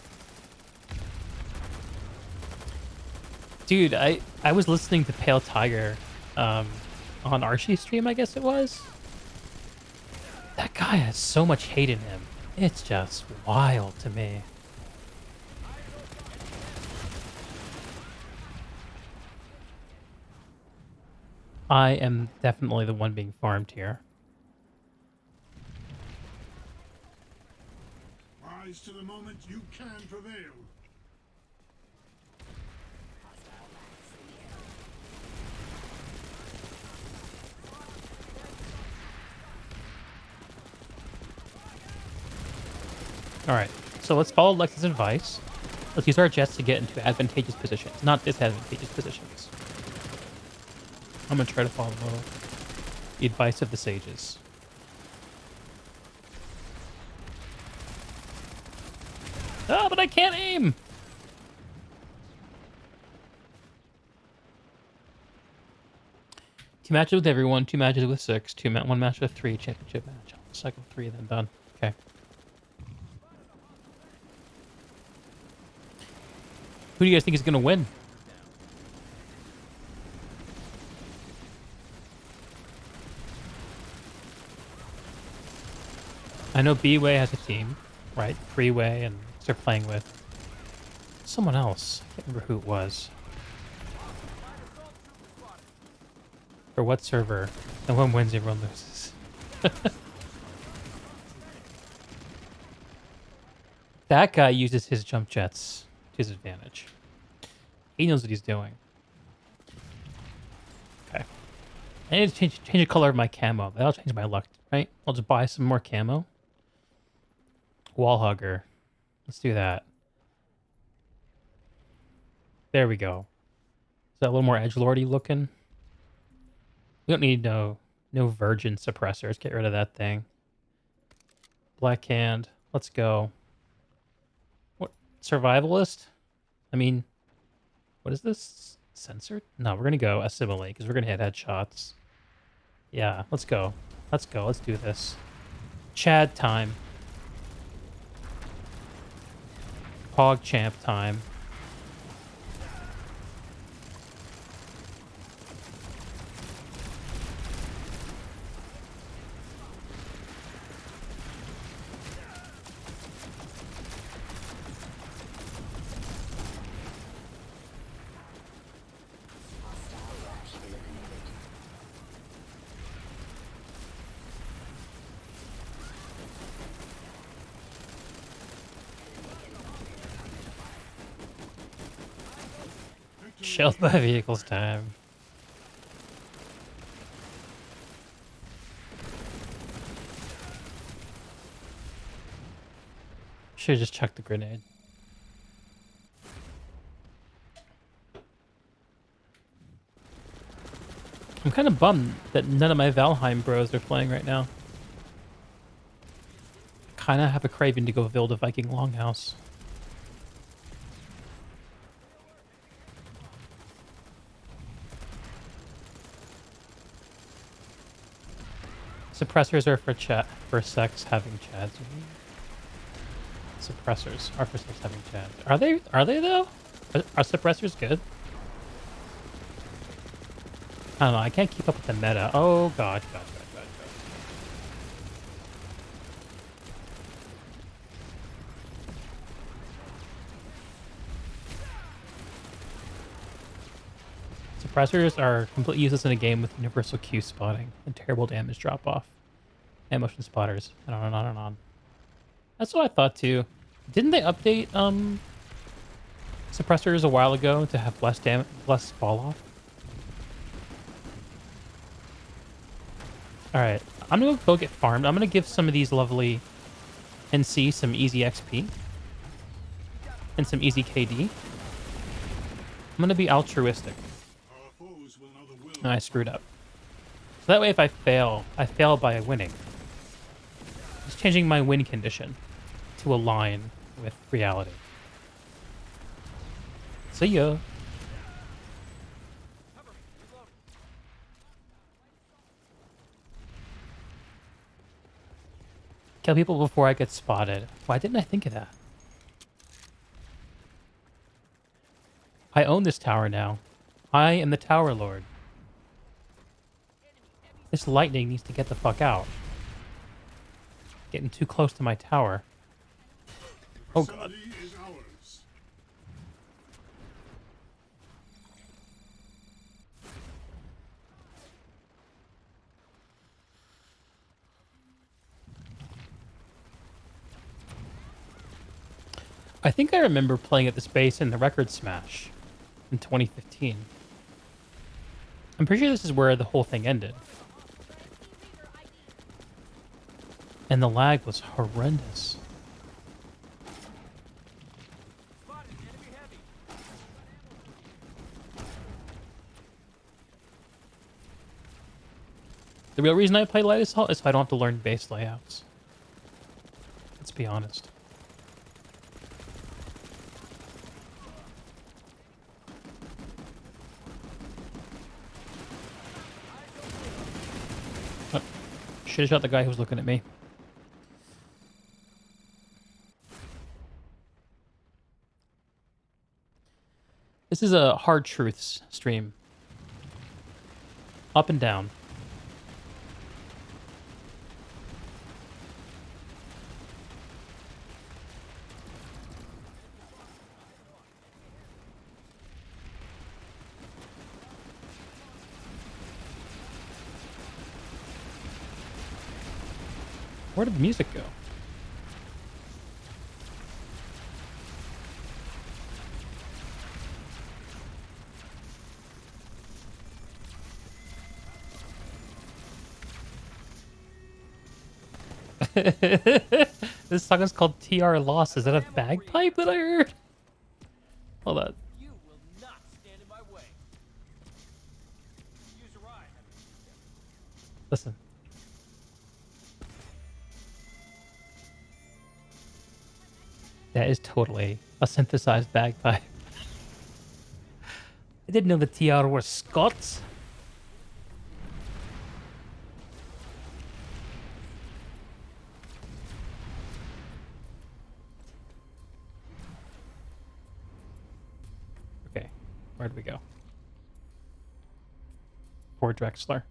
Dude, I was listening to Pale Tiger on Archie's stream, I guess it was. That guy has so much hate in him. It's just wild to me. I am definitely the one being farmed here. Rise to the moment you can prevail. Alright, so let's follow Lex's advice. Let's use our jets to get into advantageous positions, not disadvantageous positions. I'm gonna try to follow the advice of the sages. Ah, but I can't aim! Two matches with everyone, 2 matches with 6, 1 match with 3, championship match. Cycle 3, then done. Okay. Who do you guys think is going to win? I know B-Way has a team, right? Freeway, and they're playing with someone else. I can't remember who it was. For what server? And one wins, everyone loses. That guy uses his jump jets to his advantage. He knows what he's doing. Okay. I need to change the color of my camo. That'll change my luck, right? I'll just buy some more camo. Wall hugger. Let's do that. There we go. Is that a little more edgelordy looking? We don't need no virgin suppressors. Get rid of that thing. Black hand. Let's go. What? Survivalist? I mean, what is this? Censored? No, we're going to go assimilate because we're going to hit headshots. Yeah, let's go. Let's go. Let's do this. Chad time. Pog champ time. Shelled by vehicles time. Should've just chucked the grenade. I'm kind of bummed that none of my Valheim bros are playing right now. Kind of have a craving to go build a Viking longhouse. Suppressors are for chat, for sex having chads. Suppressors are for sex having chads. Are they? Are they though? Are suppressors good? I don't know. I can't keep up with the meta. Oh god, god, god, god, god. Suppressors are completely useless in a game with universal Q spotting and terrible damage drop off. And motion spotters. And on and on and on. That's what I thought too. Didn't they update suppressors a while ago to have less fall off? Alright. I'm gonna go get farmed. I'm gonna give some of these lovely NC some easy XP. And some easy KD. I'm gonna be altruistic. Our foes will know the will. And I screwed up. So that way if I fail by winning. Just changing my win condition to align with reality. See ya. Kill people before I get spotted. Why didn't I think of that? I own this tower now. I am the Tower Lord. This lightning needs to get the fuck out. Getting too close to my tower. Oh god. Facility is ours. I think I remember playing at this base in the Record Smash in 2015. I'm pretty sure this is where the whole thing ended. And the lag was horrendous. The real reason I play Light Assault is so I don't have to learn base layouts. Let's be honest. Oh, should have shot the guy who was looking at me. This is a hard truths stream. Up and down. Where did the music go? This song is called TR Lost. Is that a bagpipe that I heard? Hold on. You will not stand in my way. Use a ride. Listen. That is totally a synthesized bagpipe. I didn't know the TR were Scots. Okay, where do we go? Fort Drexler.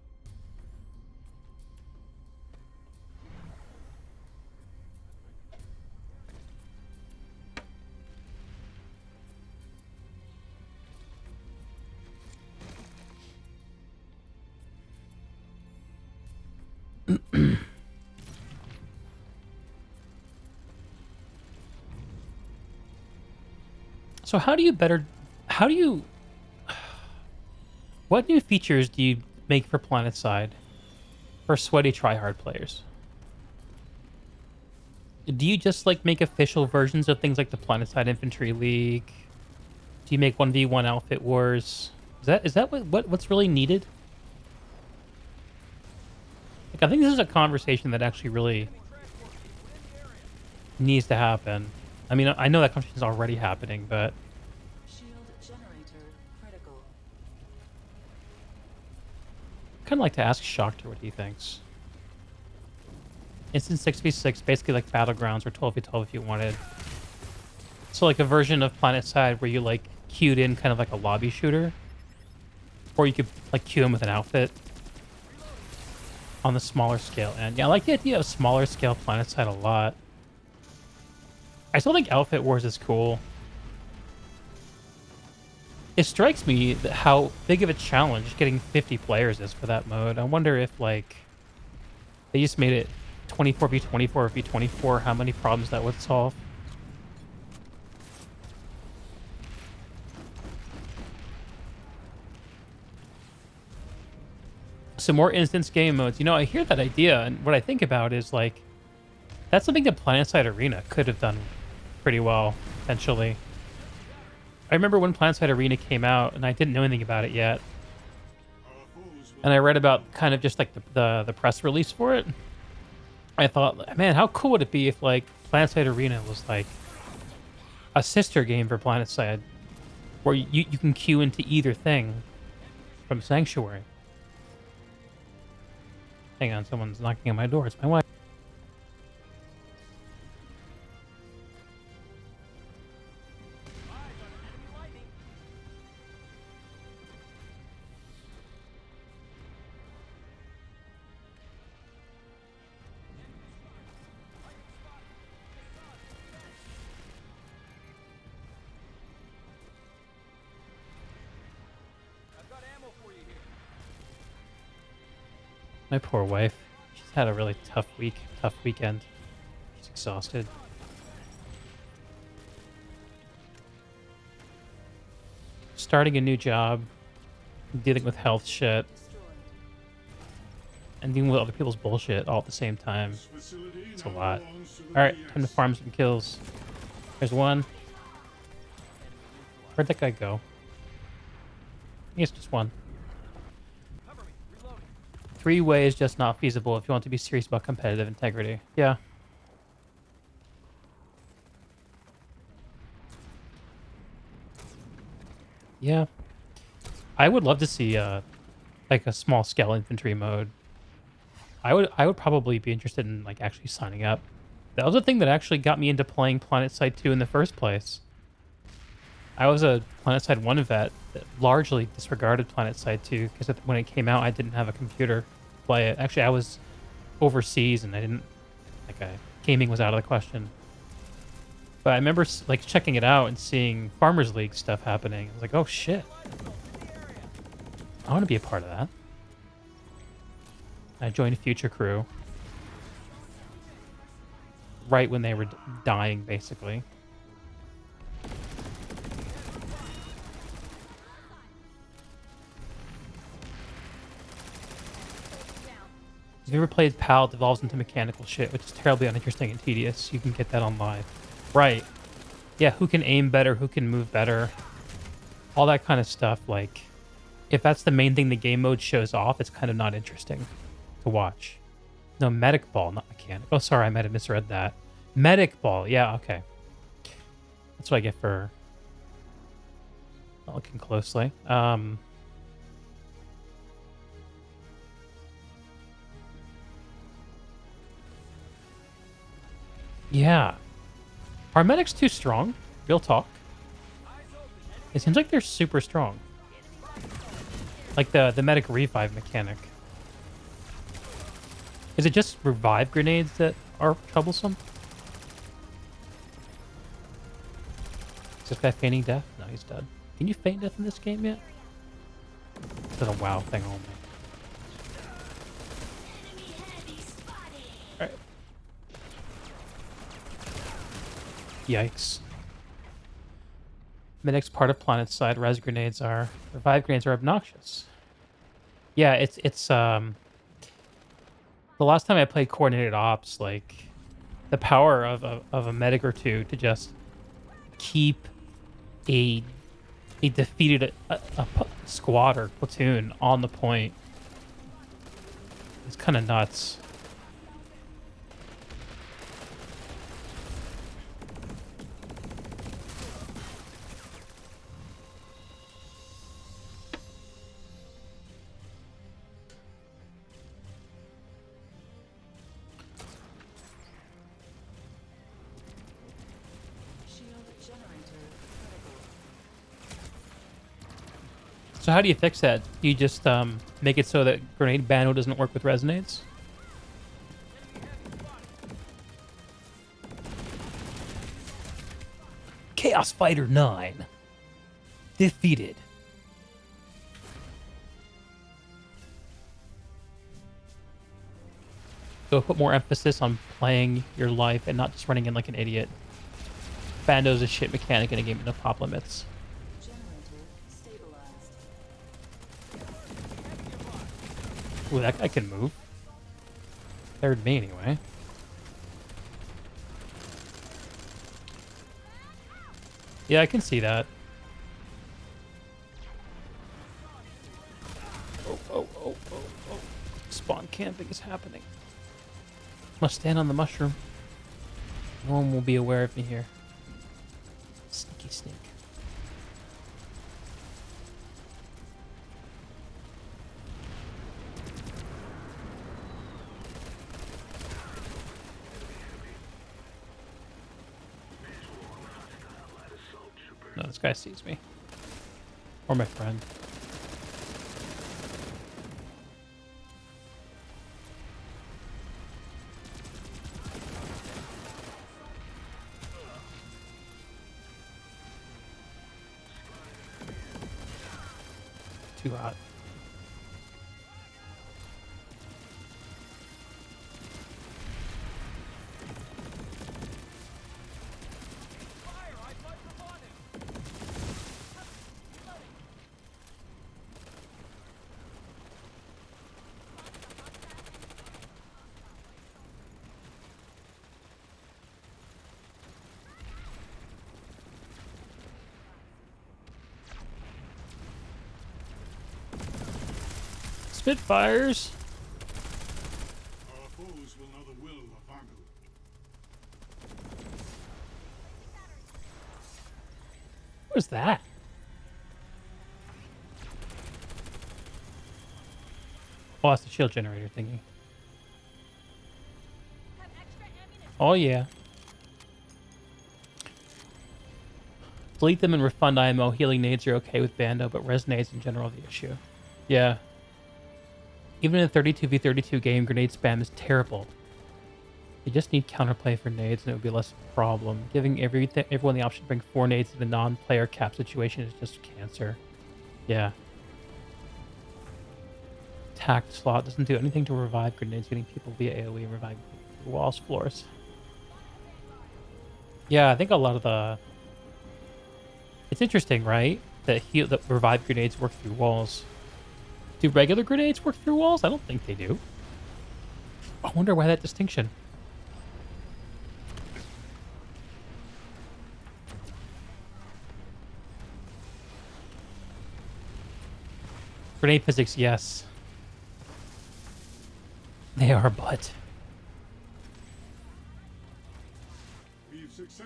So what new features do you make for Planetside for sweaty tryhard players? Do you just like make official versions of things like the Planetside Infantry League? Do you make 1v1 outfit wars? Is that what's really needed? Like, I think this is a conversation that actually really needs to happen. I mean, I know that conversation is already happening, but Shield generator critical. I'd kind of like to ask Shockter what he thinks. Instant 6v6, basically like Battlegrounds or 12v12 if you wanted. So like a version of Planetside where you like queued in kind of like a lobby shooter. Or you could like queue in with an outfit on the smaller scale. And yeah, I like the idea of smaller scale Planetside a lot. I still think Outfit Wars is cool. It strikes me that how big of a challenge getting 50 players is for that mode. I wonder if like they just made it 24v24 v24, how many problems that would solve. Some more instance game modes. You know, I hear that idea, and what I think about is like that's something that Planetside Arena could have done pretty well, potentially. I remember when Planetside Arena came out, and I didn't know anything about it yet. And I read about kind of just like the press release for it. I thought, man, how cool would it be if like Planetside Arena was like a sister game for Planetside, where you can queue into either thing from Sanctuary. Hang on, someone's knocking on my door. It's my wife. My poor wife. She's had a really tough weekend. She's exhausted. Starting a new job, dealing with health shit, Destroyed. and dealing with other people's bullshit all at the same time. This facility It's a now lot. belongs to the Alright, BS. time to farm some kills. There's one. Where'd that guy go? I guess just one. 3-way is just not feasible if you want to be serious about competitive integrity. Yeah. Yeah. I would love to see like a small scale infantry mode. I would probably be interested in like actually signing up. That was the thing that actually got me into playing Planetside 2 in the first place. I was a Planetside 1 vet that largely disregarded Planetside 2 because when it came out, I didn't have a computer to play it. Actually, I was overseas and I didn't gaming was out of the question. But I remember like checking it out and seeing Farmers League stuff happening. I was like, oh shit, I want to be a part of that. I joined Future Crew right when they were dying, basically. If you ever played PAL, it devolves into mechanical shit, which is terribly uninteresting and tedious. You can get that on live. Right. Yeah, who can aim better, who can move better. All that kind of stuff, like, if that's the main thing the game mode shows off, it's kind of not interesting to watch. No, Medic Ball, not mechanic. Oh, sorry, I might have misread that. Medic Ball, yeah, okay. That's what I get for not looking closely. Yeah. Are medics too strong? Real talk. It seems like they're super strong. Like the medic revive mechanic. Is it just revive grenades that are troublesome? Is this guy feigning death? No, he's dead. Can you feign death in this game yet? It's a WoW thing only. Alright. Yikes. The next part of Planetside, res grenades are... Revive grenades are obnoxious. Yeah, it's the last time I played coordinated ops, like the power of a medic or two to just keep a defeated a squad or platoon on the point It's kind of nuts. Shield generator critical. So how do you fix that? You just make it so that grenade bando doesn't work with resonates? Chaos Fighter 9 defeated. So put more emphasis on playing your life and not just running in like an idiot. Bando's a shit mechanic in a game with no pop limits. Generator stabilized. Ooh, that guy can move. Scared me anyway. Yeah, I can see that. Oh. Spawn camping is happening. Must stand on the mushroom. No one will be aware of me here. Sneaky sneak. No, this guy sees me. Or my friend. Too hot. Spitfires. Our foes will know the will of Vanguard. What was that? Oh, that's the shield generator thingy. Oh, yeah. Delete them and refund IMO. Healing nades are okay with Bando, but resonates in general are the issue. Yeah. Even in a 32v32 game, grenade spam is terrible. You just need counterplay for nades and it would be less of a problem. Giving everyone the option to bring 4 nades to the non-player cap situation is just cancer. Yeah. Tact slot doesn't do anything to revive grenades, getting people via AoE and reviving people through walls, floors. Yeah, I think a lot of the... It's interesting, right? That revive grenades work through walls. Do regular grenades work through walls? I don't think they do. I wonder why that distinction. Grenade physics, yes. They are, but...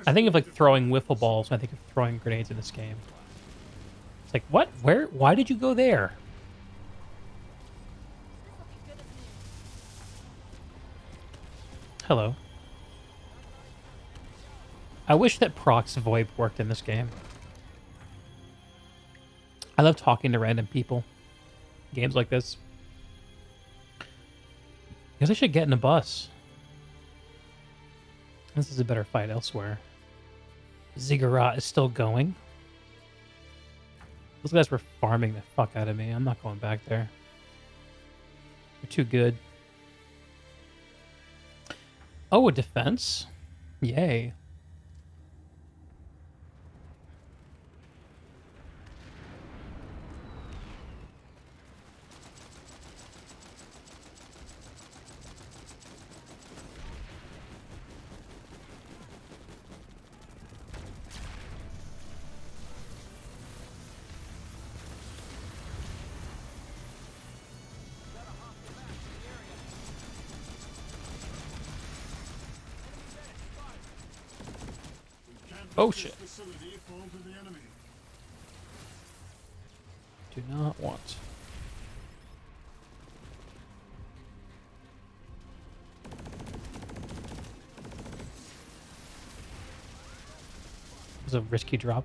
I think of like throwing wiffle balls when I think of throwing grenades in this game. It's like, what? Where? Why did you go there? Hello. I wish that procs VoIP worked in this game. I love talking to random people. Games like this. I guess I should get in a bus. This is a better fight elsewhere. Ziggurat is still going. Those guys were farming the fuck out of me. I'm not going back there. They're too good. Oh, a defense? Yay. Oh shit. Facility fall to the enemy. Do not want. It was a risky drop.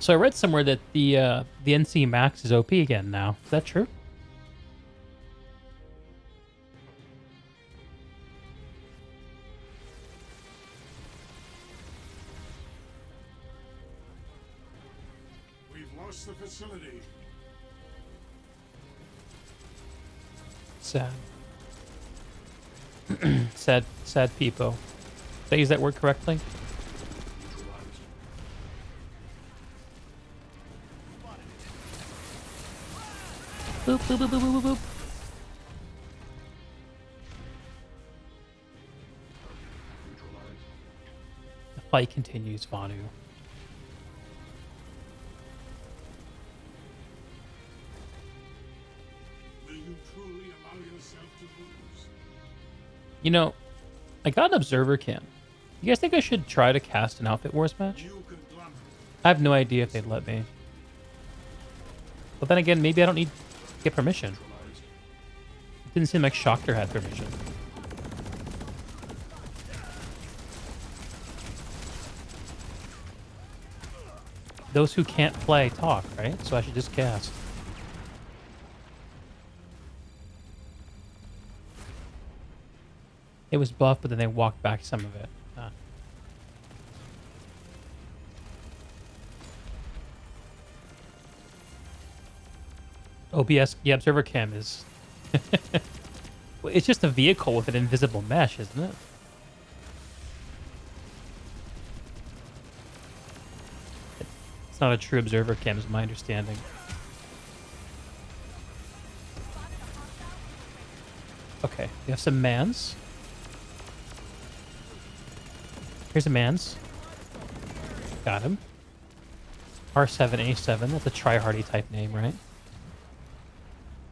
So I read somewhere that the NC Max is OP again now. Is that true? We've lost the facility. Sad. sad peepo. Did I use that word correctly? Boop, boop, boop, boop, boop, boop. The fight continues, Vanu. Will you truly allow yourself to lose? You know, I got an observer cam. You guys think I should try to cast an Outfit Wars match? You conglomerate. I have no idea if they'd let me. But then again, maybe I don't need to get permission. It didn't seem like Shocker had permission. Those who can't play talk, right? So I should just cast. It was buff, but then they walked back some of it. Ah. OBS, yeah, Observer Cam is... Well, it's just a vehicle with an invisible mesh, isn't it? It's not a true Observer Cam, is my understanding. Okay, we have some mans. Here's a mans. Got him. R7A7, that's a tryhardy type name, right?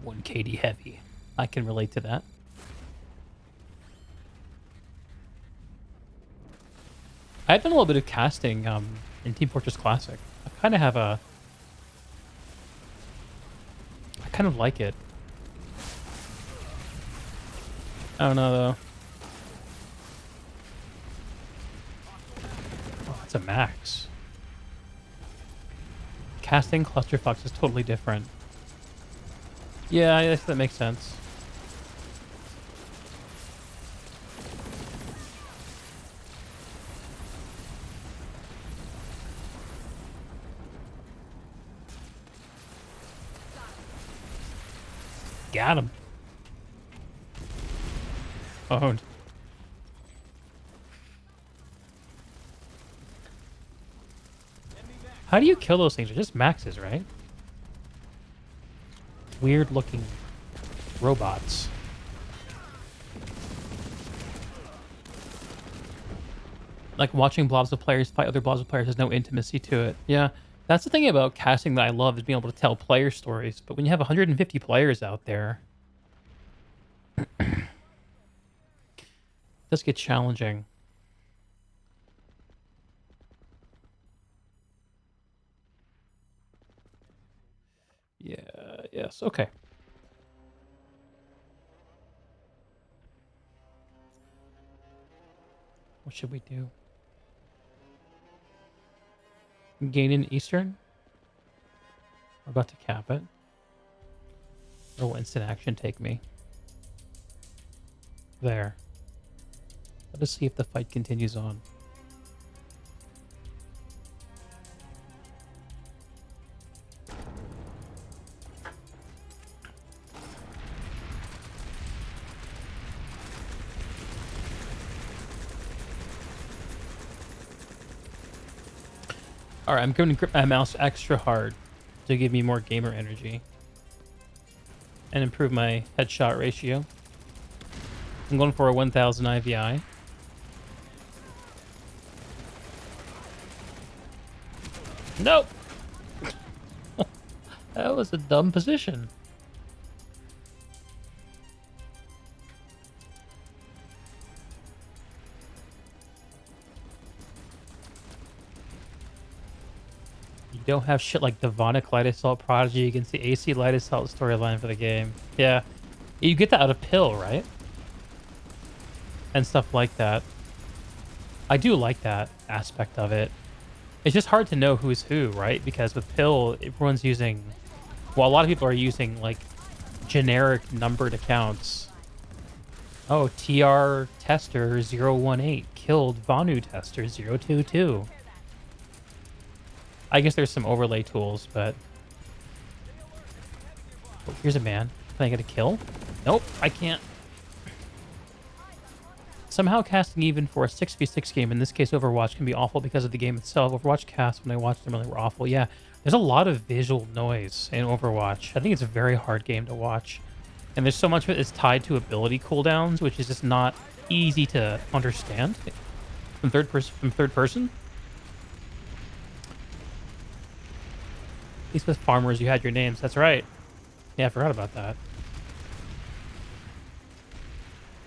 1 KD heavy. I can relate to that. I've done a little bit of casting in Team Fortress Classic. I kind of have a... I kind of like it. I don't know, though. Oh, that's a max. Casting Clusterfucks is totally different. Yeah, I guess that makes sense. Got him. Owned. How do you kill those things? They're just maxes, right? Weird looking robots. Like watching blobs of players fight other blobs of players has no intimacy to it. Yeah, that's the thing about casting that I love, is being able to tell player stories. But when you have 150 players out there, it does get challenging. Yeah, yes, okay. What should we do? Gain in Eastern? We're about to cap it. Or will instant action take me? There. Let us see if the fight continues on. Alright, I'm going to grip my mouse extra hard to give me more gamer energy. And improve my headshot ratio. I'm going for a 1000 IVI. Nope. That was a dumb position. You don't have shit like Devonic Light Assault Prodigy against the AC Light Assault storyline for the game. Yeah. You get that out of Pill, right? And stuff like that. I do like that aspect of it. It's just hard to know who's who, right? Because with Pill, everyone's using... Well, a lot of people are using, like, generic numbered accounts. Oh, TR Tester 018 killed Vanu Tester 022. I guess there's some overlay tools, but... Oh, here's a man. Can I get a kill? Nope, I can't. Somehow casting even for a 6v6 game, in this case Overwatch, can be awful because of the game itself. Overwatch casts, when I watched them, really were awful. Yeah, there's a lot of visual noise in Overwatch. I think it's a very hard game to watch. And there's so much of it is tied to ability cooldowns, which is just not easy to understand from third person. At least with farmers, you had your names. That's right. Yeah, I forgot about that.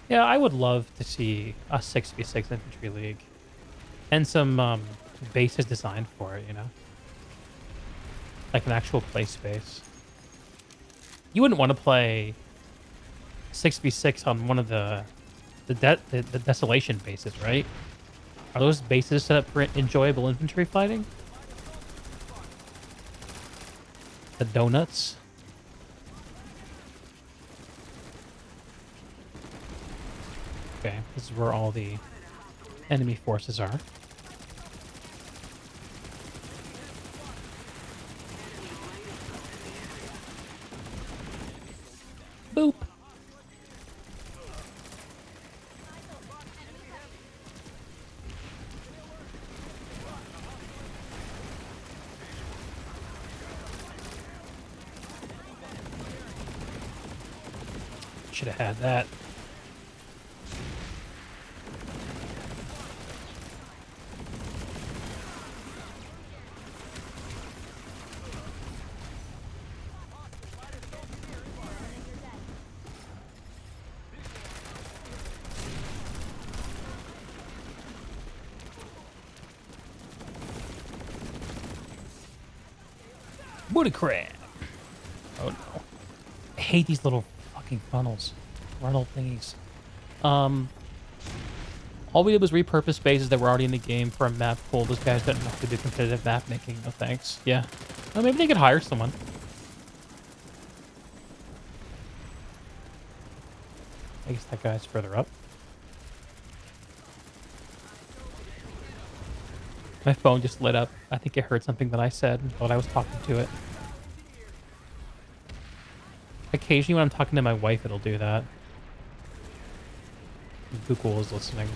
Yeah, I would love to see a 6v6 infantry league. And some bases designed for it, you know? Like an actual play space. You wouldn't want to play 6v6 on one of the Desolation bases, right? Are those bases set up for enjoyable infantry fighting? The donuts? Okay, this is where all the enemy forces are. Boop. Should have had that. Booty crab. Oh no. I hate these little fucking funnels. Funnel thingies. All we did was repurpose bases that were already in the game for a map pool. Those guys don't know how to do competitive map making. No thanks. Yeah. Well, maybe they could hire someone. I guess that guy's further up. My phone just lit up. I think it heard something that I said while I was talking to it. Occasionally when I'm talking to my wife, it'll do that. Google is listening.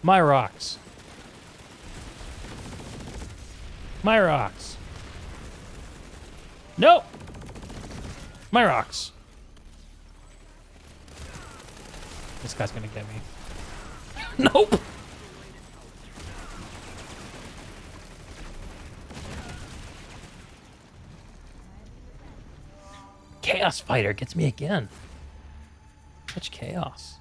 My rocks. My rocks. No! My rocks. This guy's gonna get me. Nope! Chaos Fighter gets me again. Such chaos.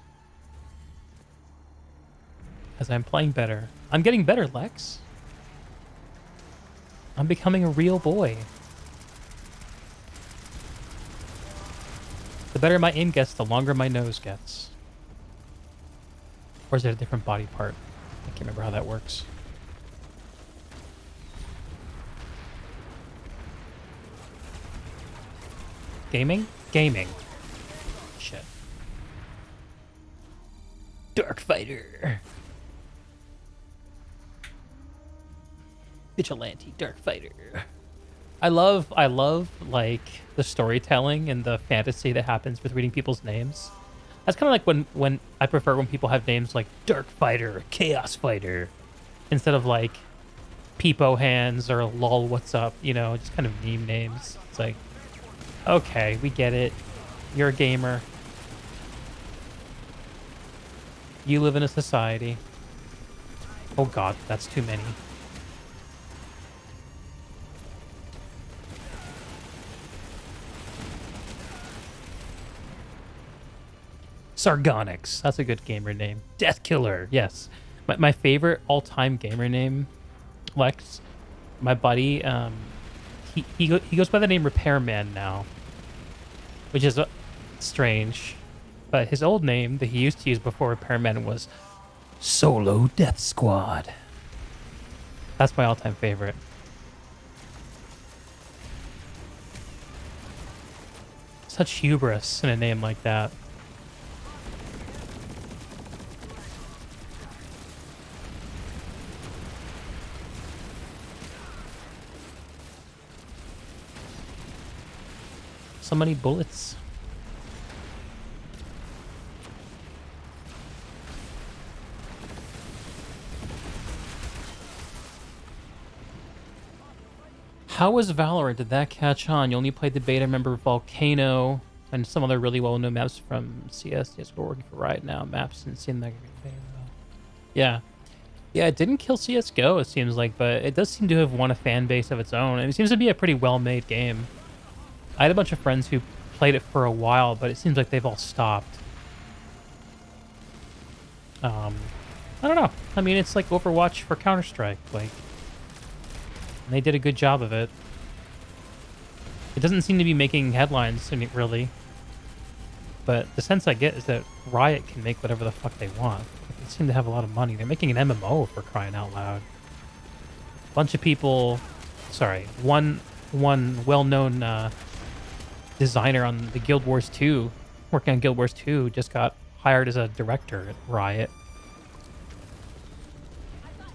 As I'm playing better. I'm getting better, Lex. I'm becoming a real boy. The better my aim gets, the longer my nose gets. Or is it a different body part? I can't remember how that works. Gaming? Gaming. Shit. Dark Fighter. Vigilante Dark Fighter. I love like the storytelling and the fantasy that happens with reading people's names. That's kind of like when I prefer when people have names like Dark Fighter, Chaos Fighter, instead of like Peepo Hands or lol what's up, you know, just kind of meme names. It's like, okay, we get it. You're a gamer. You live in a society. Oh god, that's too many. Sargonix. That's a good gamer name. Death Killer. Yes. My favorite all-time gamer name, Lex. My buddy, he goes by the name Repairman now, which is strange. But his old name that he used to use before Repairman was Solo Death Squad. That's my all-time favorite. Such hubris in a name like that. So many bullets. How was Valorant? Did that catch on? You only played the beta. Remember Volcano and some other really well-known maps from CS. Yes, we're working for Riot now. Maps and seeing that. Yeah. Yeah, it didn't kill CSGO, it seems like, but it does seem to have won a fan base of its own. And it seems to be a pretty well-made game. I had a bunch of friends who played it for a while, but it seems like they've all stopped. I don't know. I mean, it's like Overwatch for Counter-Strike. Like, and they did a good job of it. It doesn't seem to be making headlines, really. But the sense I get is that Riot can make whatever the fuck they want. They seem to have a lot of money. They're making an MMO, for crying out loud. Bunch of people... Sorry. One well-known designer on the Guild Wars 2, working on Guild Wars 2, just got hired as a director at Riot.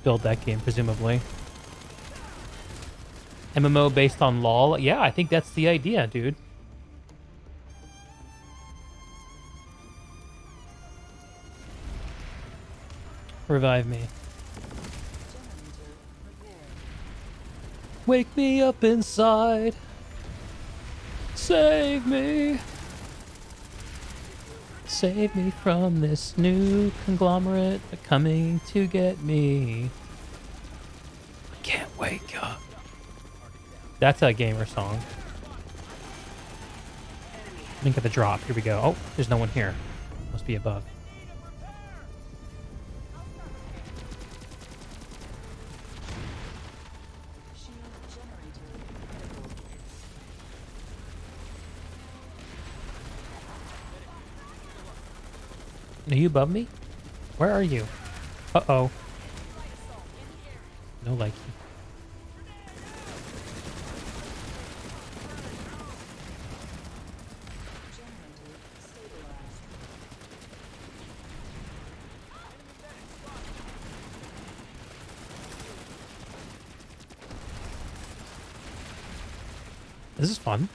Build that game, presumably. MMO based on LoL? Yeah, I think that's the idea, dude. Revive me. Wake me up inside. Save me. Save me from this new conglomerate coming to get me. I can't wake up. That's a gamer song. Link at the drop. Here we go. Oh, there's no one here. Must be above. Are you above me? Where are you? Uh-oh. No likey. This is fun.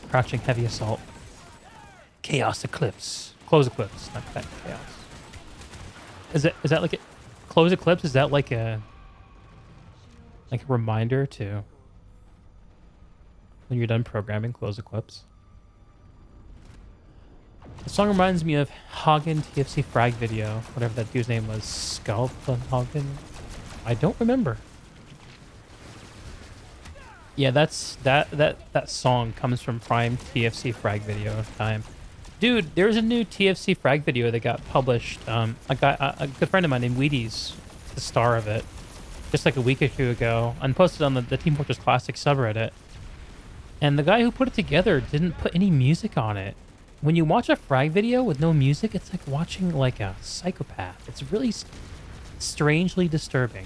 Crouching heavy assault. Chaos Eclipse. Close Eclipse, not that chaos. Is that like a close Eclipse? Is that like a reminder to when you're done programming, close Eclipse? The song reminds me of Hagen TFC Frag video, whatever that dude's name was. Hagen. I don't remember. Yeah, that song comes from Prime TFC Frag video time. Dude, there's a new TFC Frag video that got published. A good friend of mine named Wheaties, the star of it, just like a week or two ago, and posted on the Team Fortress Classic subreddit. And the guy who put it together didn't put any music on it. When you watch a Frag video with no music, it's like watching like a psychopath. It's really strangely disturbing.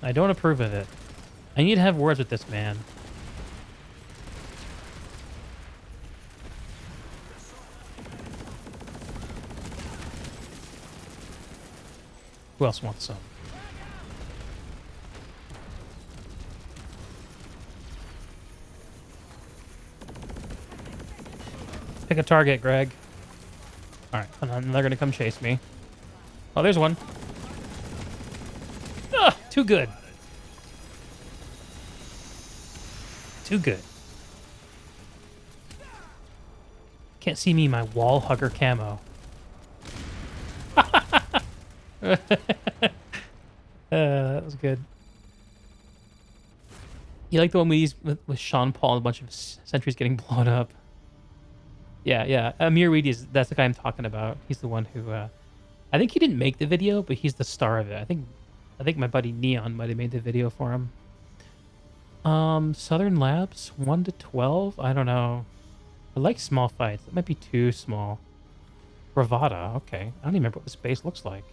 I don't approve of it. I need to have words with this man. Who else wants some? Pick a target, Greg. Alright, and then they're gonna come chase me. Oh, there's one. Too good. Too good. Can't see me, my wall hugger camo. That was good. You like the one we used with Sean Paul and a bunch of sentries getting blown up. Yeah, yeah. Amir Weedy that's the guy I'm talking about. He's the one who I think he didn't make the video, but he's the star of it. I think my buddy Neon might have made the video for him. Southern Labs 1 to 12? I don't know. I like small fights. That might be too small. Bravada, okay. I don't even remember what this base looks like.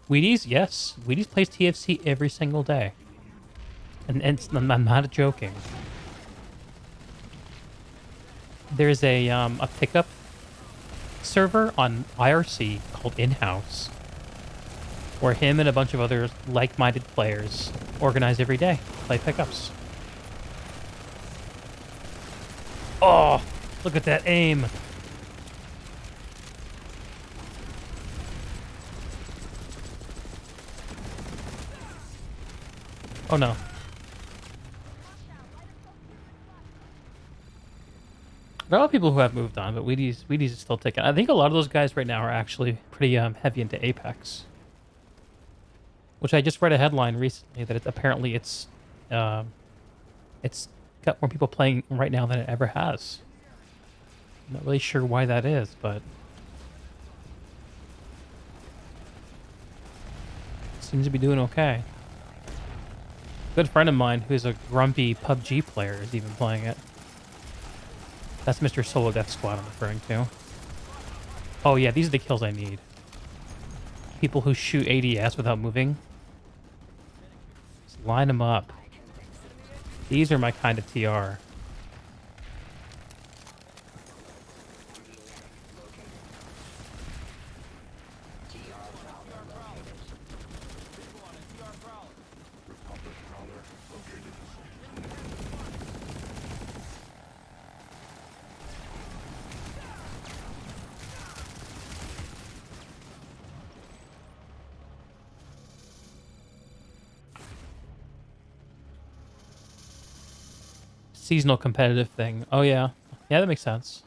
Wheaties, yes. Wheaties plays TFC every single day. And I'm not joking. There's a pickup server on IRC called In-House, where him and a bunch of other like-minded players organize every day, play pickups. Oh, look at that aim. Oh no. There are a lot of people who have moved on, but Wheaties is still ticking. I think a lot of those guys right now are actually pretty heavy into Apex. Which I just read a headline recently that apparently it's got more people playing right now than it ever has. I'm not really sure why that is, but it seems to be doing okay. A good friend of mine who's a grumpy PUBG player is even playing it. That's Mr. Solo Death Squad I'm referring to. Oh yeah, these are the kills I need. People who shoot ADS without moving. Just line them up. These are my kind of TR. Seasonal competitive thing. Oh yeah. Yeah, that makes sense.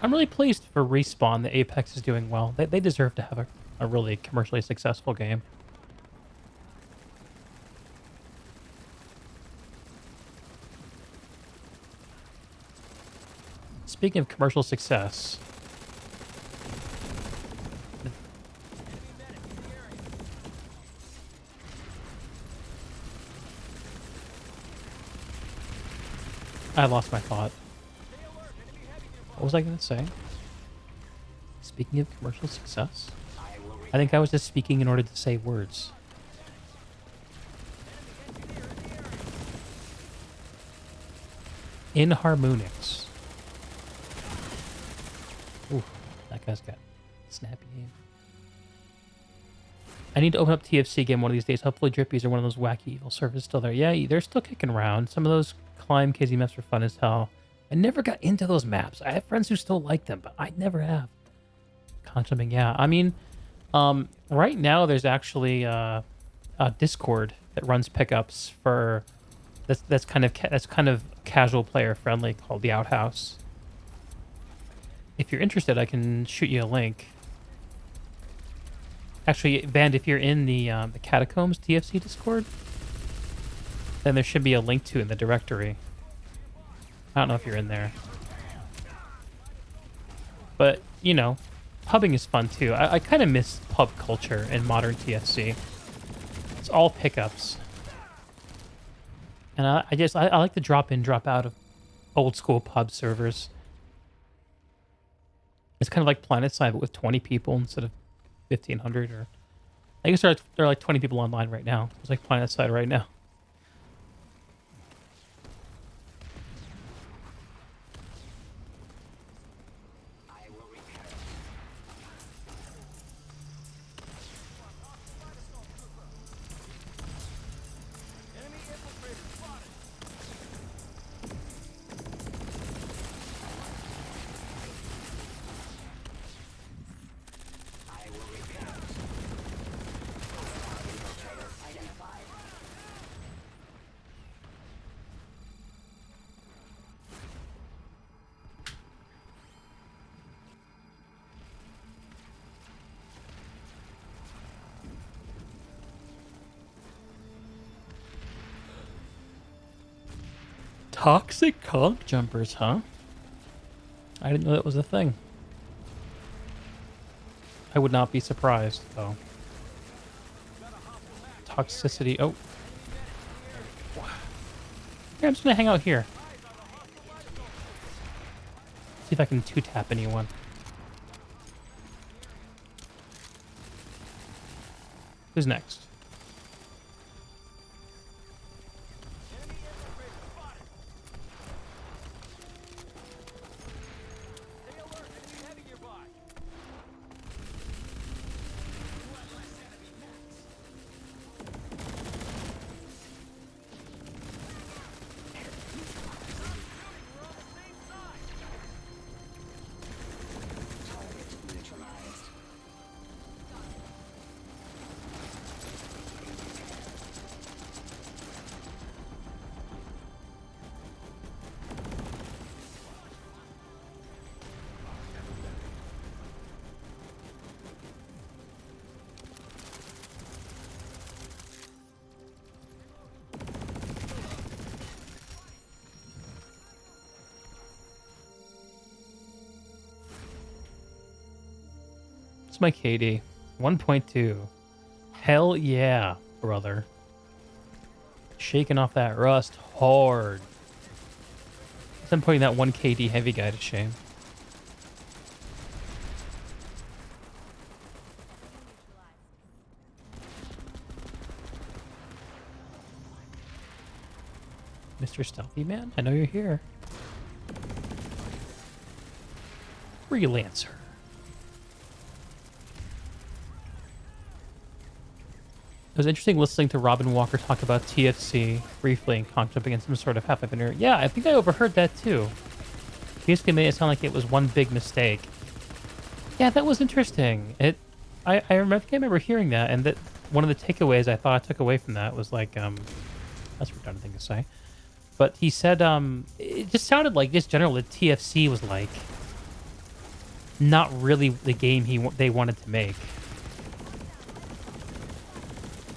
I'm really pleased for Respawn that Apex is doing well. They deserve to have a really commercially successful game. Speaking of commercial success... I lost my thought. What was I going to say? Speaking of commercial success? I think I was just speaking in order to say words. Inharmonics. Ooh, that guy's got snappy aim. I need to open up TFC again one of these days. Hopefully Drippies are one of those wacky evil servers still there. Yeah, they're still kicking around. Some of those climb KZ maps are fun as hell. I never got into those maps. I have friends who still like them, but I never have. Conjuring, yeah. I mean, right now there's actually a Discord that runs pickups for that's kind of casual player friendly called the Outhouse. If you're interested, I can shoot you a link. Actually, Band, if you're in the Catacombs TFC Discord, then there should be a link to it in the directory. I don't know if you're in there. But, you know, pubbing is fun too. I kind of miss pub culture in modern TFC. It's all pickups. And I like the drop in, drop out of old school pub servers. It's kind of like Planetside, but with 20 people instead of 1,500. Or I guess there are like 20 people online right now. It's like Planetside right now. Toxic cog jumpers, huh? I didn't know that was a thing. I would not be surprised, though. Toxicity. Oh. Yeah, I'm just gonna hang out here. See if I can two-tap anyone. Who's next? What's my KD? 1.2. Hell yeah, brother. Shaking off that rust hard. I'm putting that 1 KD heavy guy to shame. Mr. Stealthy Man, I know you're here. Freelancer. It was interesting listening to Robin Walker talk about TFC briefly and conch jumping in some sort of half-life inner. Yeah, I think I overheard that too. He basically made it sound like it was one big mistake. Yeah, that was interesting. I remember hearing that, and that one of the takeaways I thought I took away from that was like, that's a redundant thing to say. But he said, it just sounded like just generally TFC was like not really the game they wanted to make.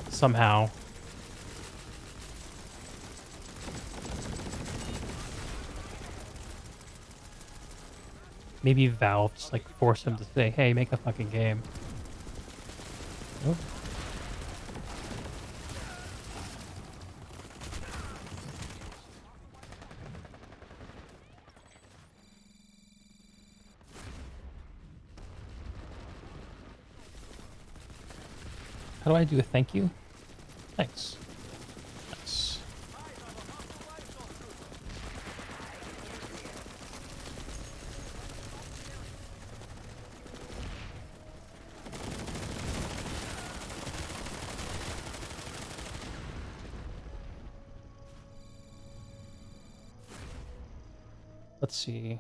Somehow. Maybe Valve just like forced him to say, hey, make a fucking game. Oh. How do I do a thank you? Thanks. Nice. Let's see.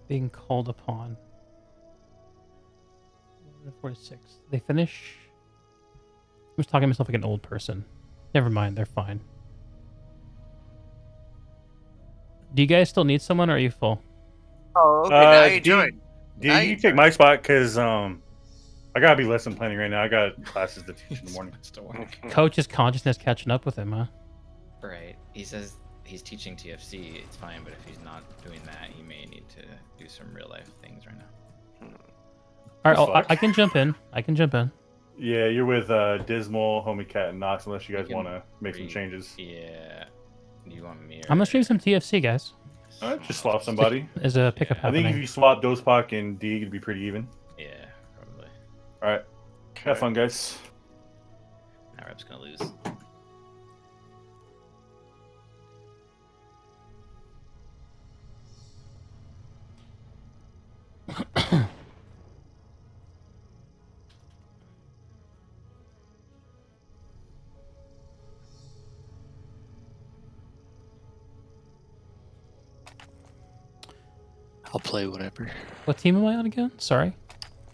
Being called upon. 46. They finish. I was talking to myself like an old person. Never mind, they're fine. Do you guys still need someone, or are you full? Oh, okay. Now you D, join. D, Now you you take join. my spot because I gotta be lesson planning right now. I got classes to teach in the morning. Still work. Coach's consciousness catching up with him, huh? Right. He says he's teaching TFC. It's fine, but if he's not doing that, he may need to do some real life things right now. All right, Fuck. I can jump in. I can jump in. Yeah, you're with Dismal, Homie Cat, and Nox, unless you guys can want to make some re- changes. Yeah. Do you want me? I'm gonna stream some TFC, guys. All right, just swap somebody. As a pickup I think if happening. you swap Dosepak and D, it'd be pretty even. Yeah, probably. All right, have fun, guys. Now Rep's gonna lose. I'll play whatever. What team am I on again? Sorry.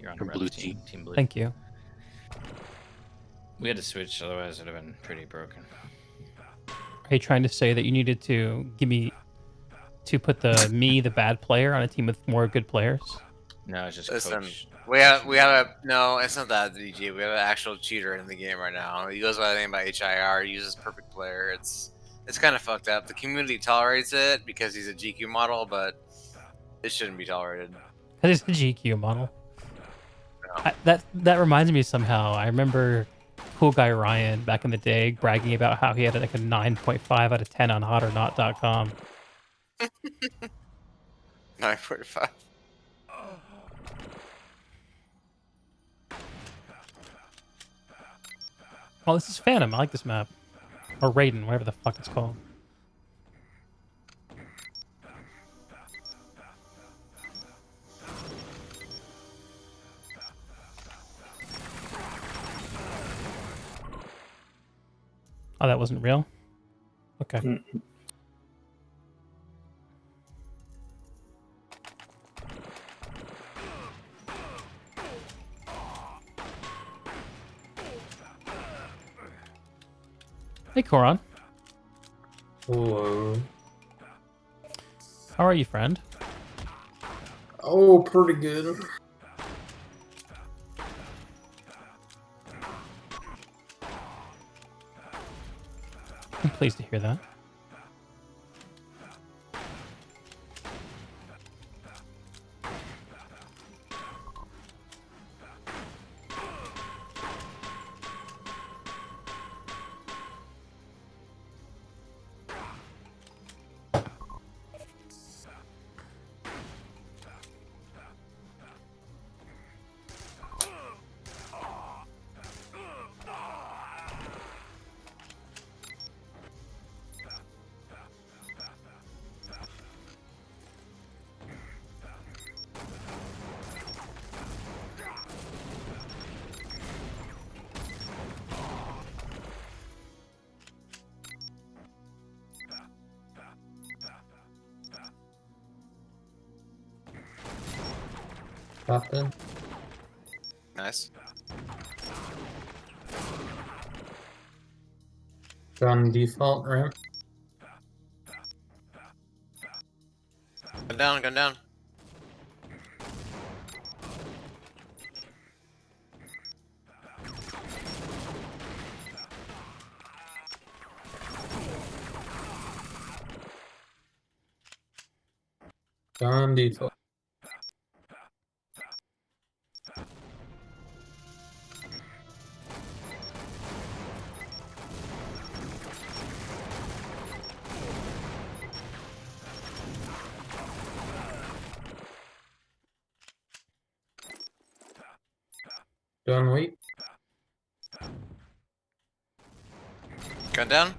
You're on From Rep's blue team. team. Team blue. Thank you. We had to switch, otherwise it'd have been pretty broken. Are you trying to say that you needed to give me to put the bad player on a team with more good players? No, it's just Listen, coach. we have a no. It's not that DG. We have an actual cheater in the game right now. He goes by the name by HIR. He uses perfect player. It's kind of fucked up. The community tolerates it because he's a GQ model, but it shouldn't be tolerated. Because it's the GQ model. No. That reminds me somehow. I remember cool guy Ryan back in the day bragging about how he had like a 9.5 out of 10 on hotornot.com. 9.5. Oh, this is Phantom. I like this map. Or Raiden, whatever the fuck it's called. Oh, that wasn't real? Okay. Hey, Koron. Hello. How are you, friend? Oh, pretty good. I'm pleased to hear that. Captain. Nice. Gun default ramp. Gun down. Gun down. Gun default. Gun weak. Gun down.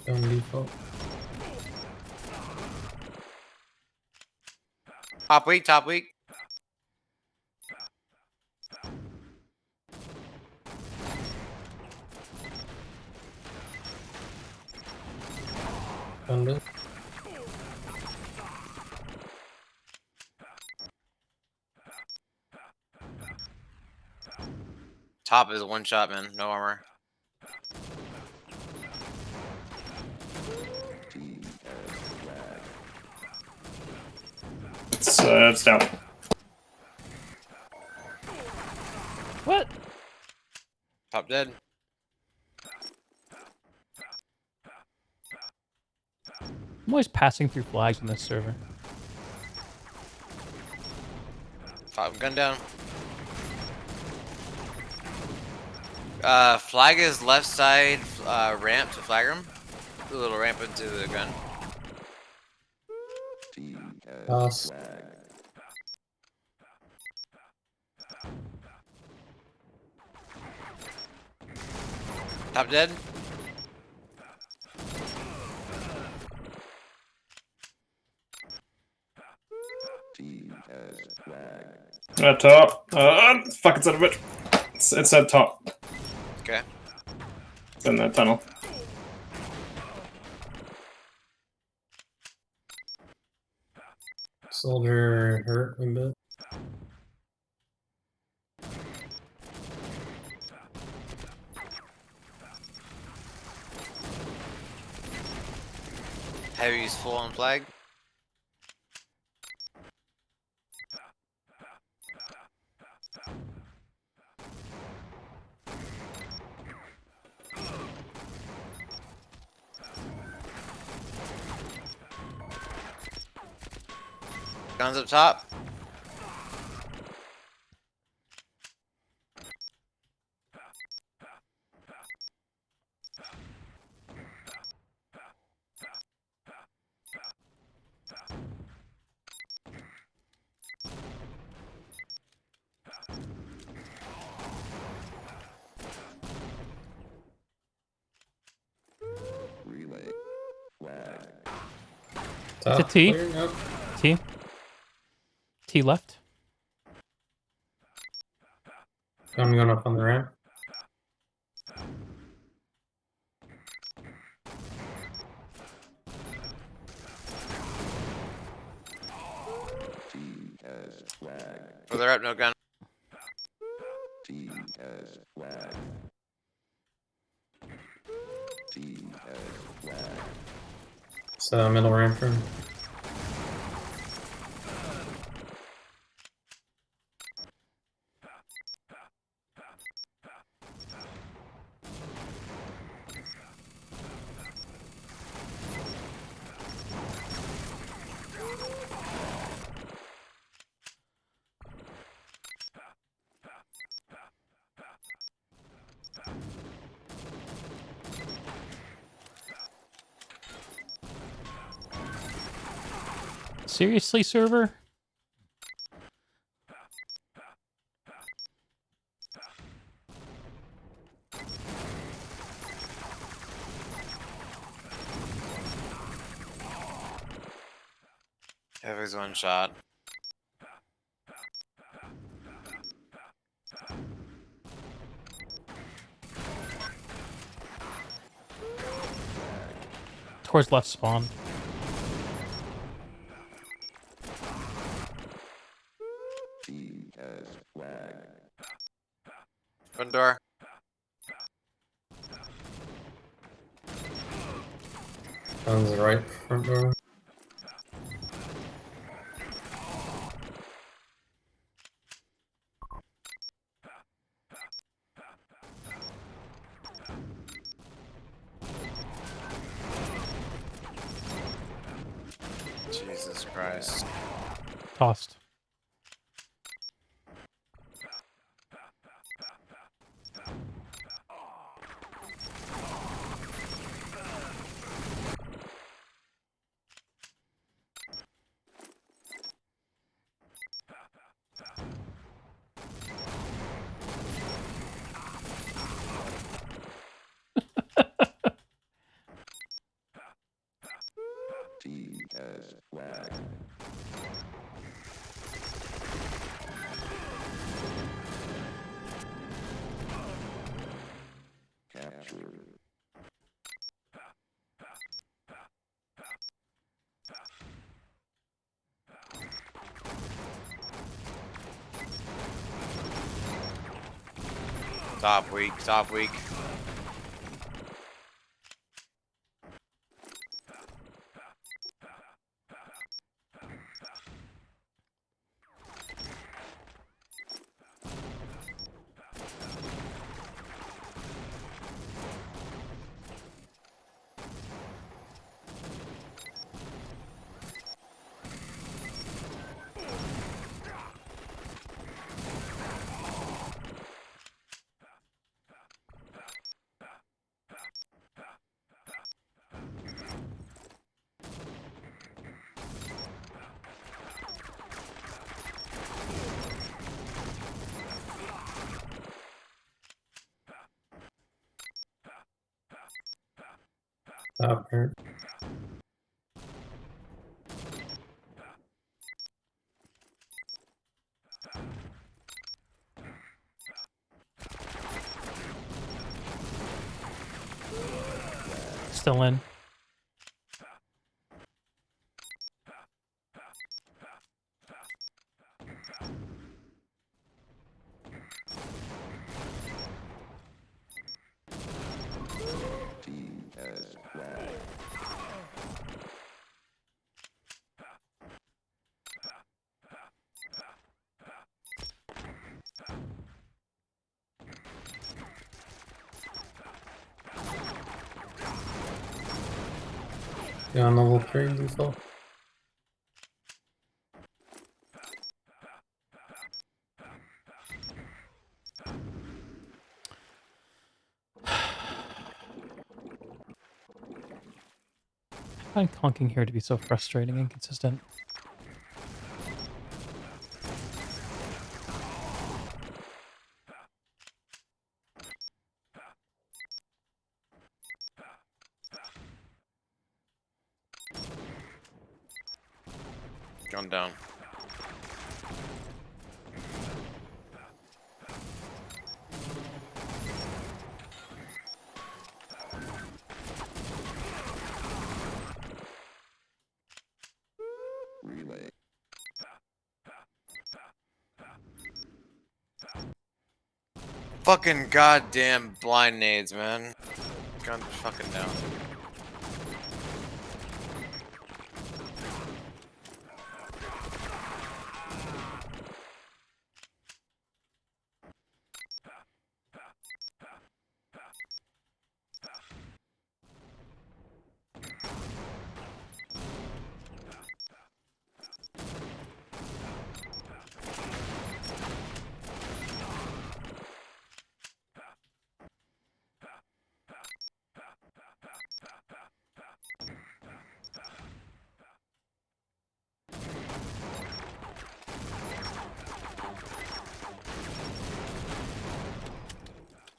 Gun default. Top weak. Top weak. Gun dead. Top is one shot, man. No armor. It's down. What? Top dead. I'm always passing through flags on this server. Top gun down. Flag is left side ramp to flag room. A little ramp into the gun. Pass. Top dead. Top. Fucking son of a bitch. It said top. Okay. It's in that tunnel. Soldier hurt a bit. Heavy's full on flag. Guns up top. Top T. clear? Nope. T. T left. I'm going up on the ramp. Further up, no gun. So middle ramp room. Seriously, server? Heavy's one shot. Towards left spawn. Front door. Guns right front door. Jesus Christ. Tossed. Top weak, top weak. Top hurt. Still in. You on level 3, default? I find conking here to be so frustrating and inconsistent. Gun down. Fucking goddamn blind nades, man. Gun fucking down.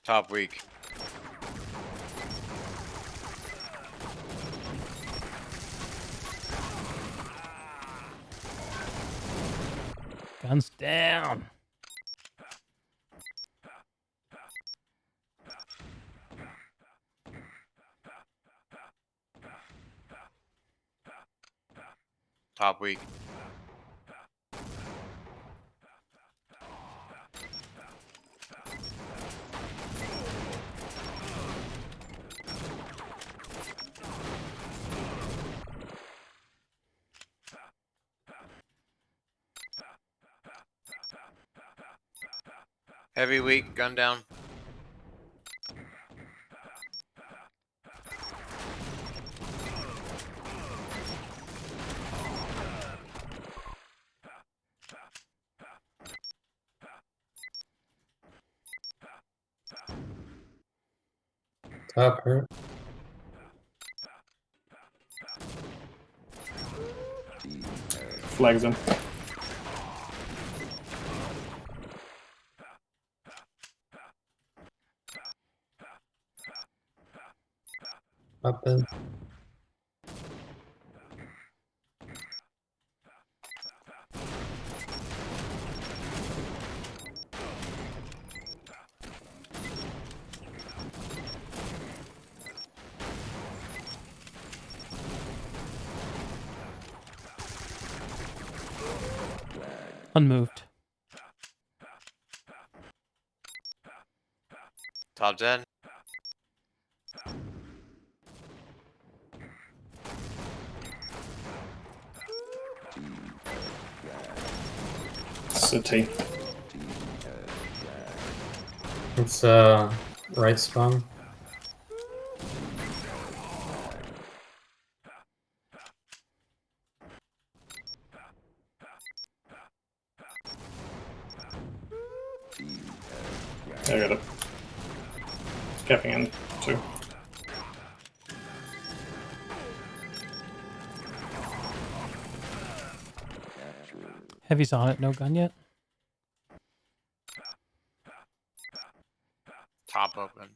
Top weak. Guns down. Top weak. Heavy weak, gun down. Top hurt. Flags him. Up in. Unmoved. Top dead. City. It's right spawn. I got it. Capping in too. Heavy's on it. No gun yet. Top open.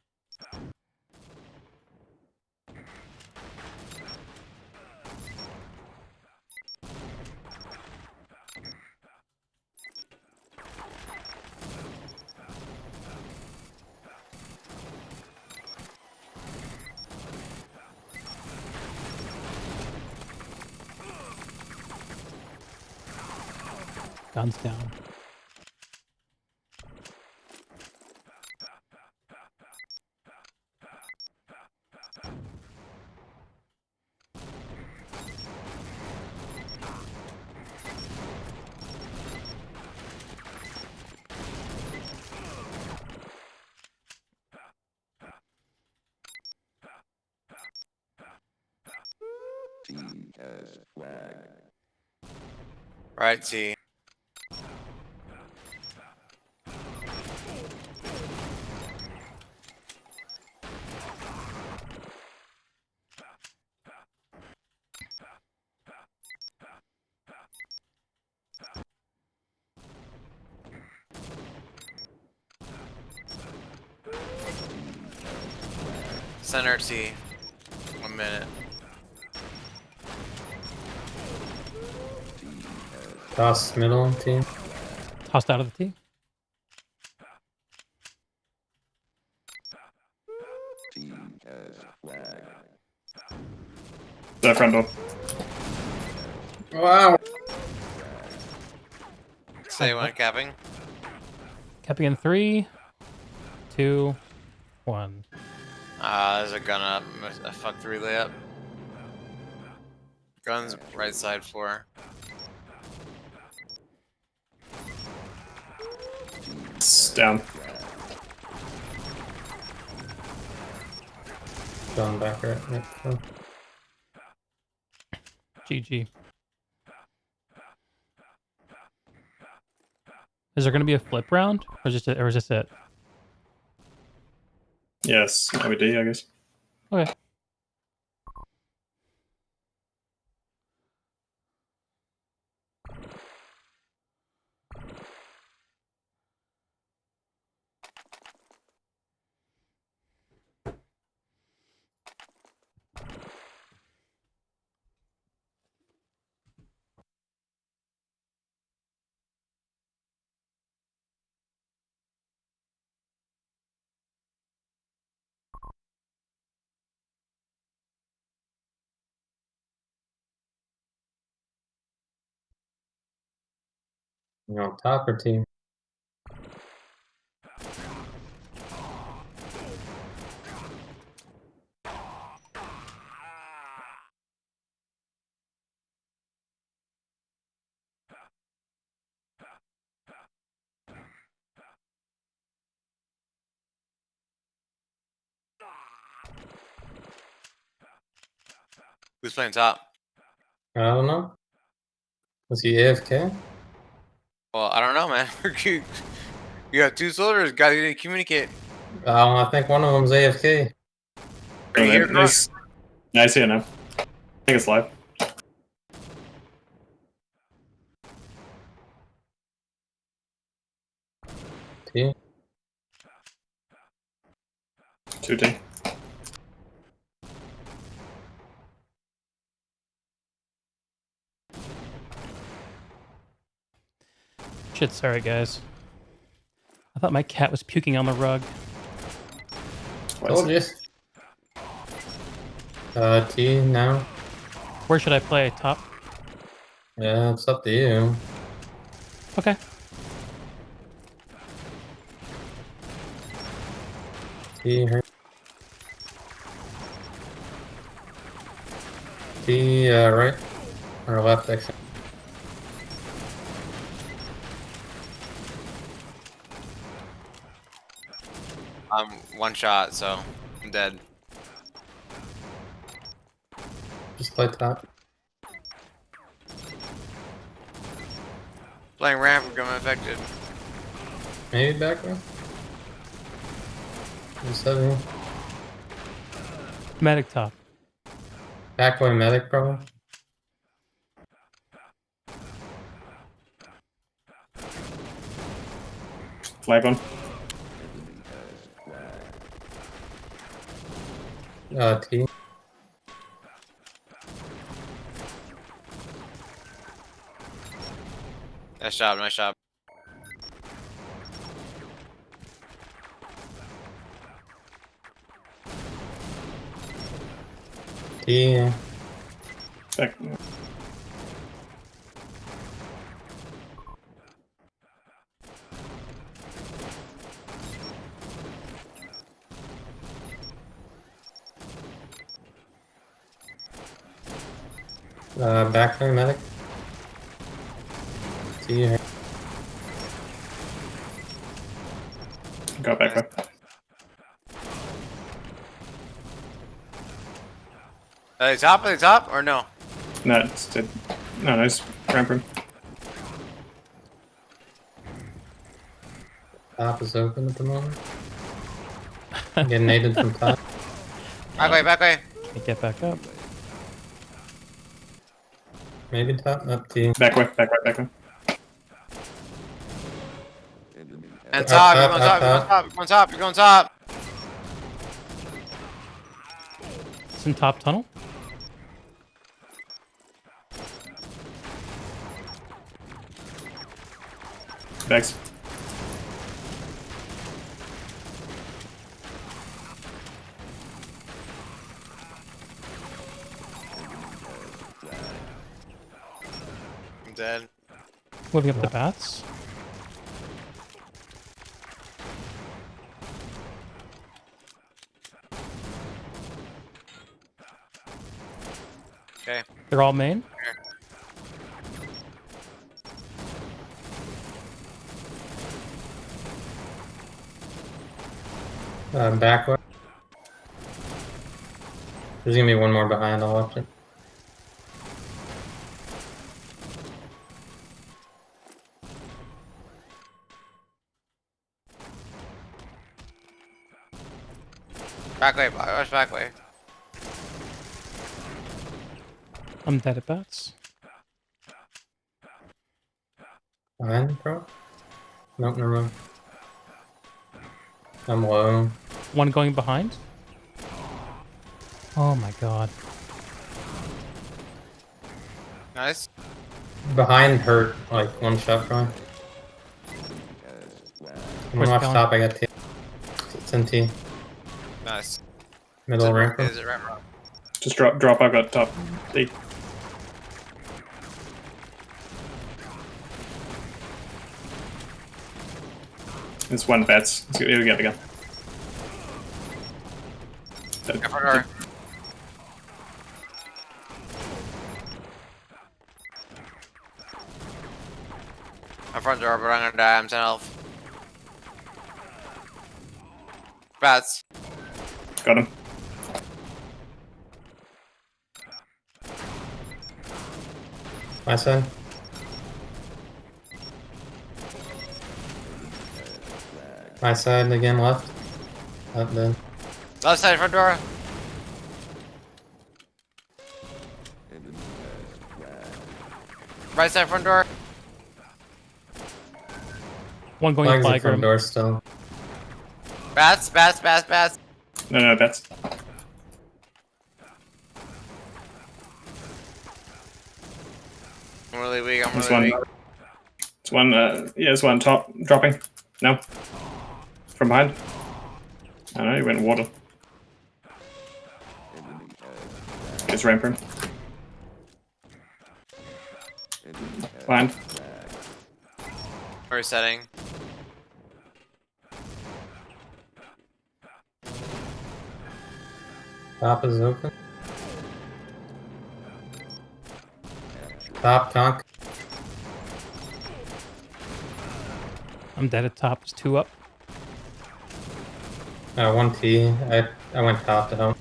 Guns down. Right, T. Center T. 1 minute. Toss middle team. Tossed out of the T. That front door. Wow. Say one capping. Capping in 3, 2, 1. There's a gun up. A fuck 3 layup. Guns right side 4. It's down. Going back right. Next one. GG. Is there going to be a flip round, or is this it? Yes, OED, I guess. Okay. You know, topper team. Who's playing top? I don't know. Was he AFK? Well, I don't know, man. you got 2 soldiers. Gotta communicate. I think one of them's AFK. Are you here, Cross? Yeah, I see it now. I think it's live. T. 2T. Shit, sorry guys. I thought my cat was puking on the rug. Told you. T now. Where should I play? Top? Yeah, it's up to you. Okay. T her. T right or left actually. I'm 1 shot, so I'm dead. Just play top. Playing ramp, becoming affected. Maybe back row. Just have you. Medic top. Backway medic probably. Flag on. T. Nice job, nice job. T. Back. Backway medic. T her. Go back up. Are they top or no? No, it's dead. No, nice. Ramp room. Top is open at the moment. Getting naded from top. Back way, back way. Can't get back up. Maybe top. Up to you. Back way, back way, back way. And Up, top, you're up, going up, top, you're going up. top, you're going top, you're going top. It's in top tunnel. Backs. I'm dead. Moving up the bats. Okay. They're all main. Backward. There's gonna be one more behind. I'll watch it. Back way, rush back way. I'm dead at bats. Behind, bro? Nope, never mind. I'm low. One going behind. Oh my god. Nice. Behind hurt, like one shot from. Where's One off Kellen? top, I got T. It's in T. Nice. Middle ramp. Is it ramp? Just drop. I've got top. D. It's one bats. Here we go again. Front I'm front door, but I'm gonna die. I'm 10 health. Bats. Got him. My side. My side again, left. Up then. Left side front door. Right side front door. One going Flags flag at front room. door still. Bats. No, bats. I'm really weak. I'm There's really one. weak. It's one. Yeah, there's one top dropping. No. From behind. I know he went in water. It's ramp room. Behind. Resetting. Top is open. Top conk. I'm dead at top. It's 2 up. One T. I went top to help.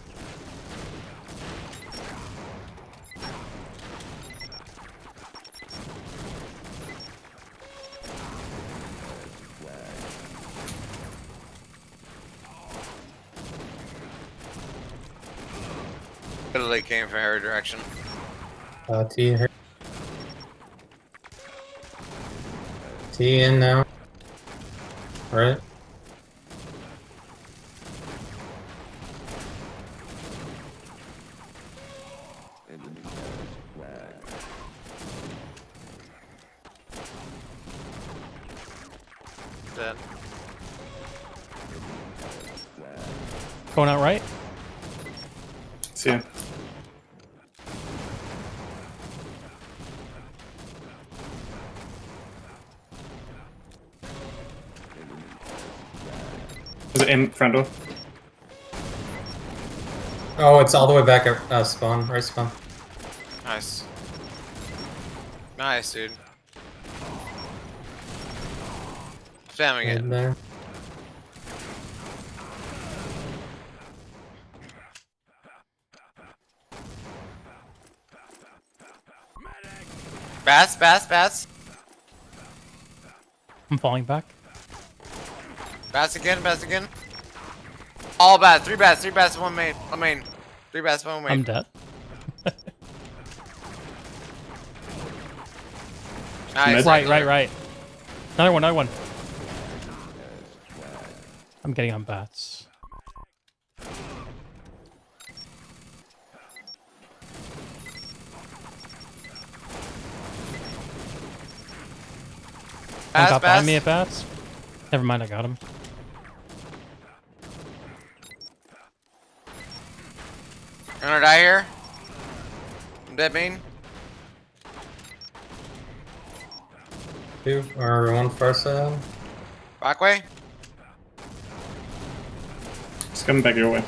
Literally came from her direction. T hurt. T in now. Right? Dead. Going out right. See ya. Is it in front door? Oh, it's all the way back at spawn. Right spawn. Nice. Nice, dude. Spamming it. Right there. Bats, bats, bats. I'm falling back. Bats again, bats again. All bats, three bats, one main, one main. Three bats, one main. I'm dead. Nice. Right. Another one. I'm getting on bats. One Bats, got by bats. me at bats. Never mind, I got him. I'm gonna die here. I'm dead main. 2 or 1 far side. Back way. It's coming back your way.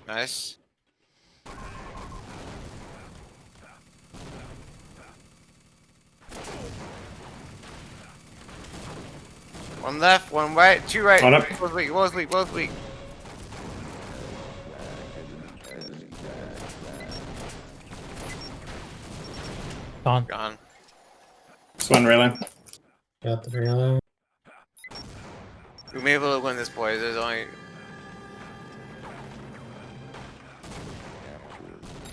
Nice. One left, one right, two right. On up. Both weak, both weak, both weak. Gone. Gone. This one railing. Got the relay. We may be able to win this, boys. There's only.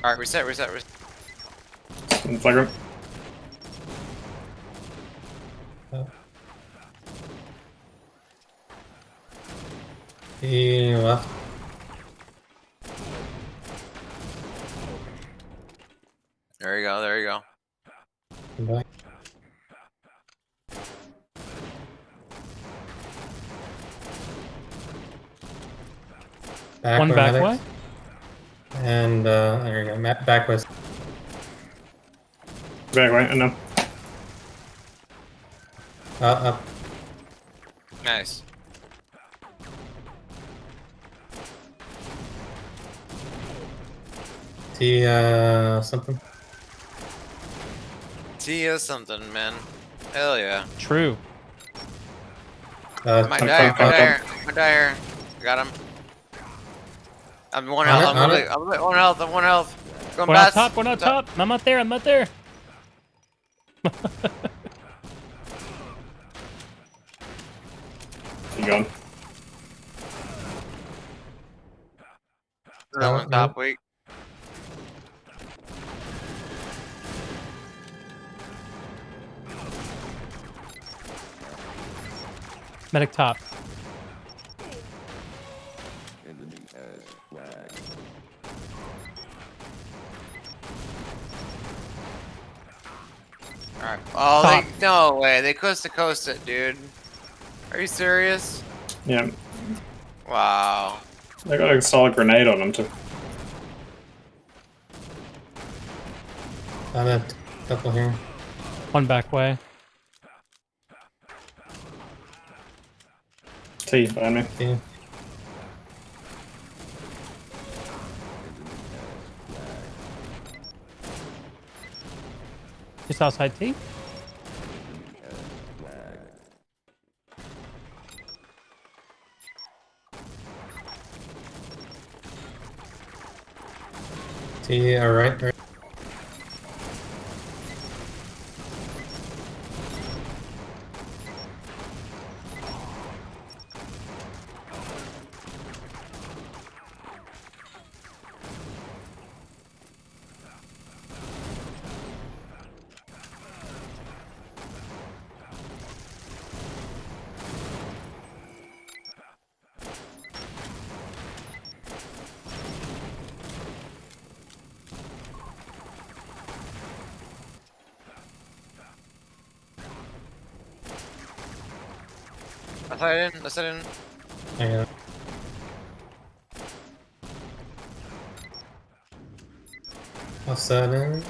Alright, reset. One flagrant. He left. There you go. Come back. One back medics. way. And there you go. Back west. Back way, and no. Up. Nice. T something. T is something, man. Hell yeah. True. I might die here. I got him. I'm one health. I'm one health. I'm one health. Going One out bats. top. One out top. I'm not there. You gone. No one top weak. Medic top. Alright. Oh, Top. no way. They coast to coast it, dude. Are you serious? Yeah. Wow. They got a solid grenade on them too. Got a couple here. One back way. T behind me. T. Just outside T. T, right. Let's head in. Hang on. Offset in.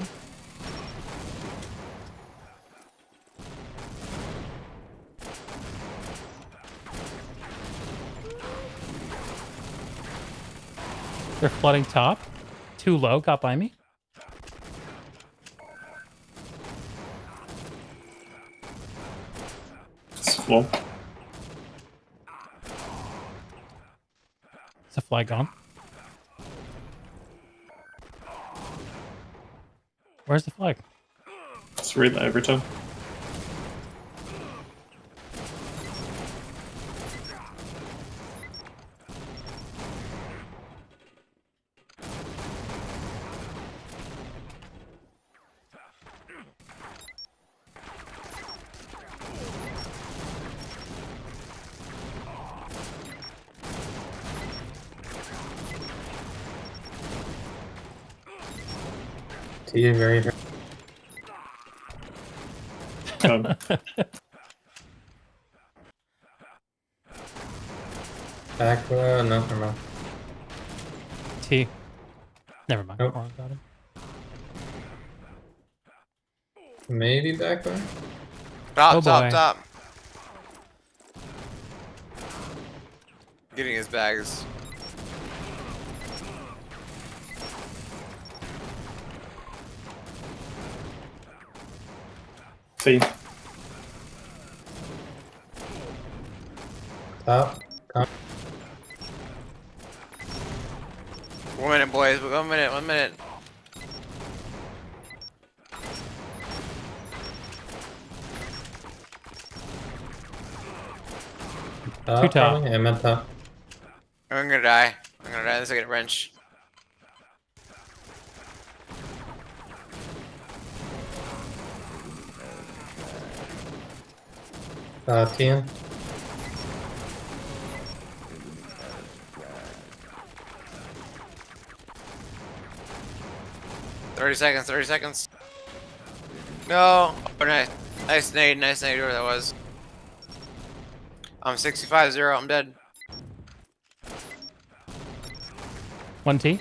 They're flooding top. Too low. Got by me. It's full. Is the flag gone? Where's the flag? Let's read that every time. T very hurt. Back row, no, never mind. T. Never mind. Nope. Wrong, got him. Maybe back row? Top, Oh, top, boy. top. Getting his bags. See. Top. Come. 1 minute, boys. 1 minute. 1 minute. Top, top. coming. I'm at top. I'm gonna die. I'm gonna die in the second wrench. TN. 30 seconds. 30 seconds. No. Oh, nice. Nice nade. Nice nade. Where that was. I'm 65-0. I'm dead. 1 T.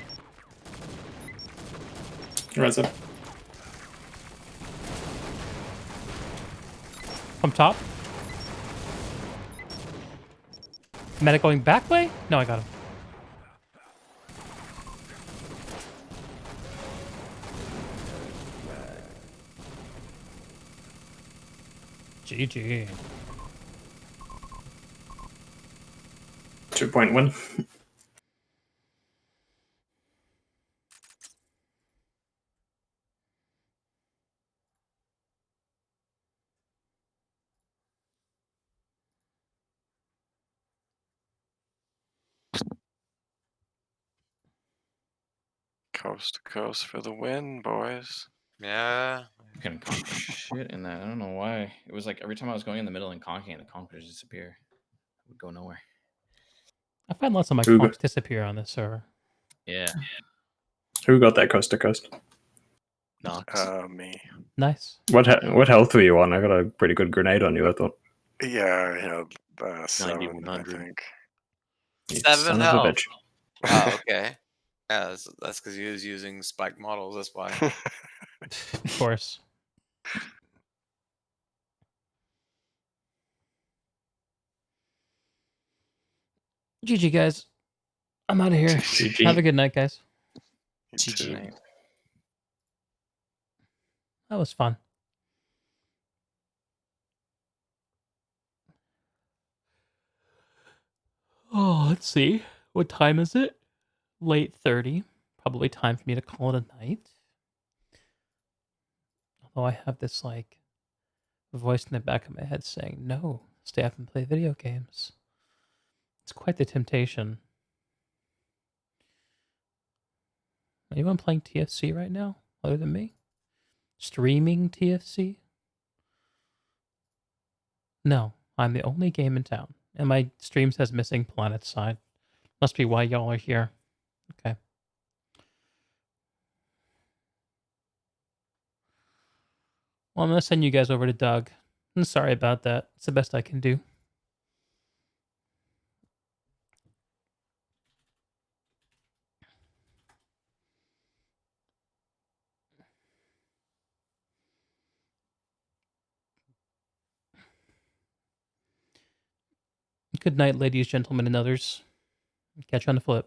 Ransom. From top. Medic going back way? No, I got him. GG. 2-point win. Coast to coast for the win, boys. Yeah. I couldn't conk shit in that. I don't know why. It was like every time I was going in the middle and conking, the conk would just disappear. It would go nowhere. I find lots of my Who conks got- disappear on this server. Yeah. Who got that coast to coast? Nox. Me. Nice. What health were you on? I got a pretty good grenade on you, I thought. Yeah, I had 7, I 9100. think. You 7 son of a health. bitch. Oh, okay. Yeah, that's because he was using spike models. That's why. Of course. GG, guys. I'm out of here. GG. Have a good night, guys. You too. That was fun. Oh, let's see. What time is it? Late 30. Probably time for me to call it a night. Although I have this, like, voice in the back of my head saying, no, stay up and play video games. It's quite the temptation. Anyone playing TFC right now, other than me? Streaming TFC? No, I'm the only game in town. And my stream says missing Planetside. Must be why y'all are here. Okay. Well, I'm going to send you guys over to Doug. I'm sorry about that. It's the best I can do. Good night, ladies, gentlemen, and others. Catch you on the flip.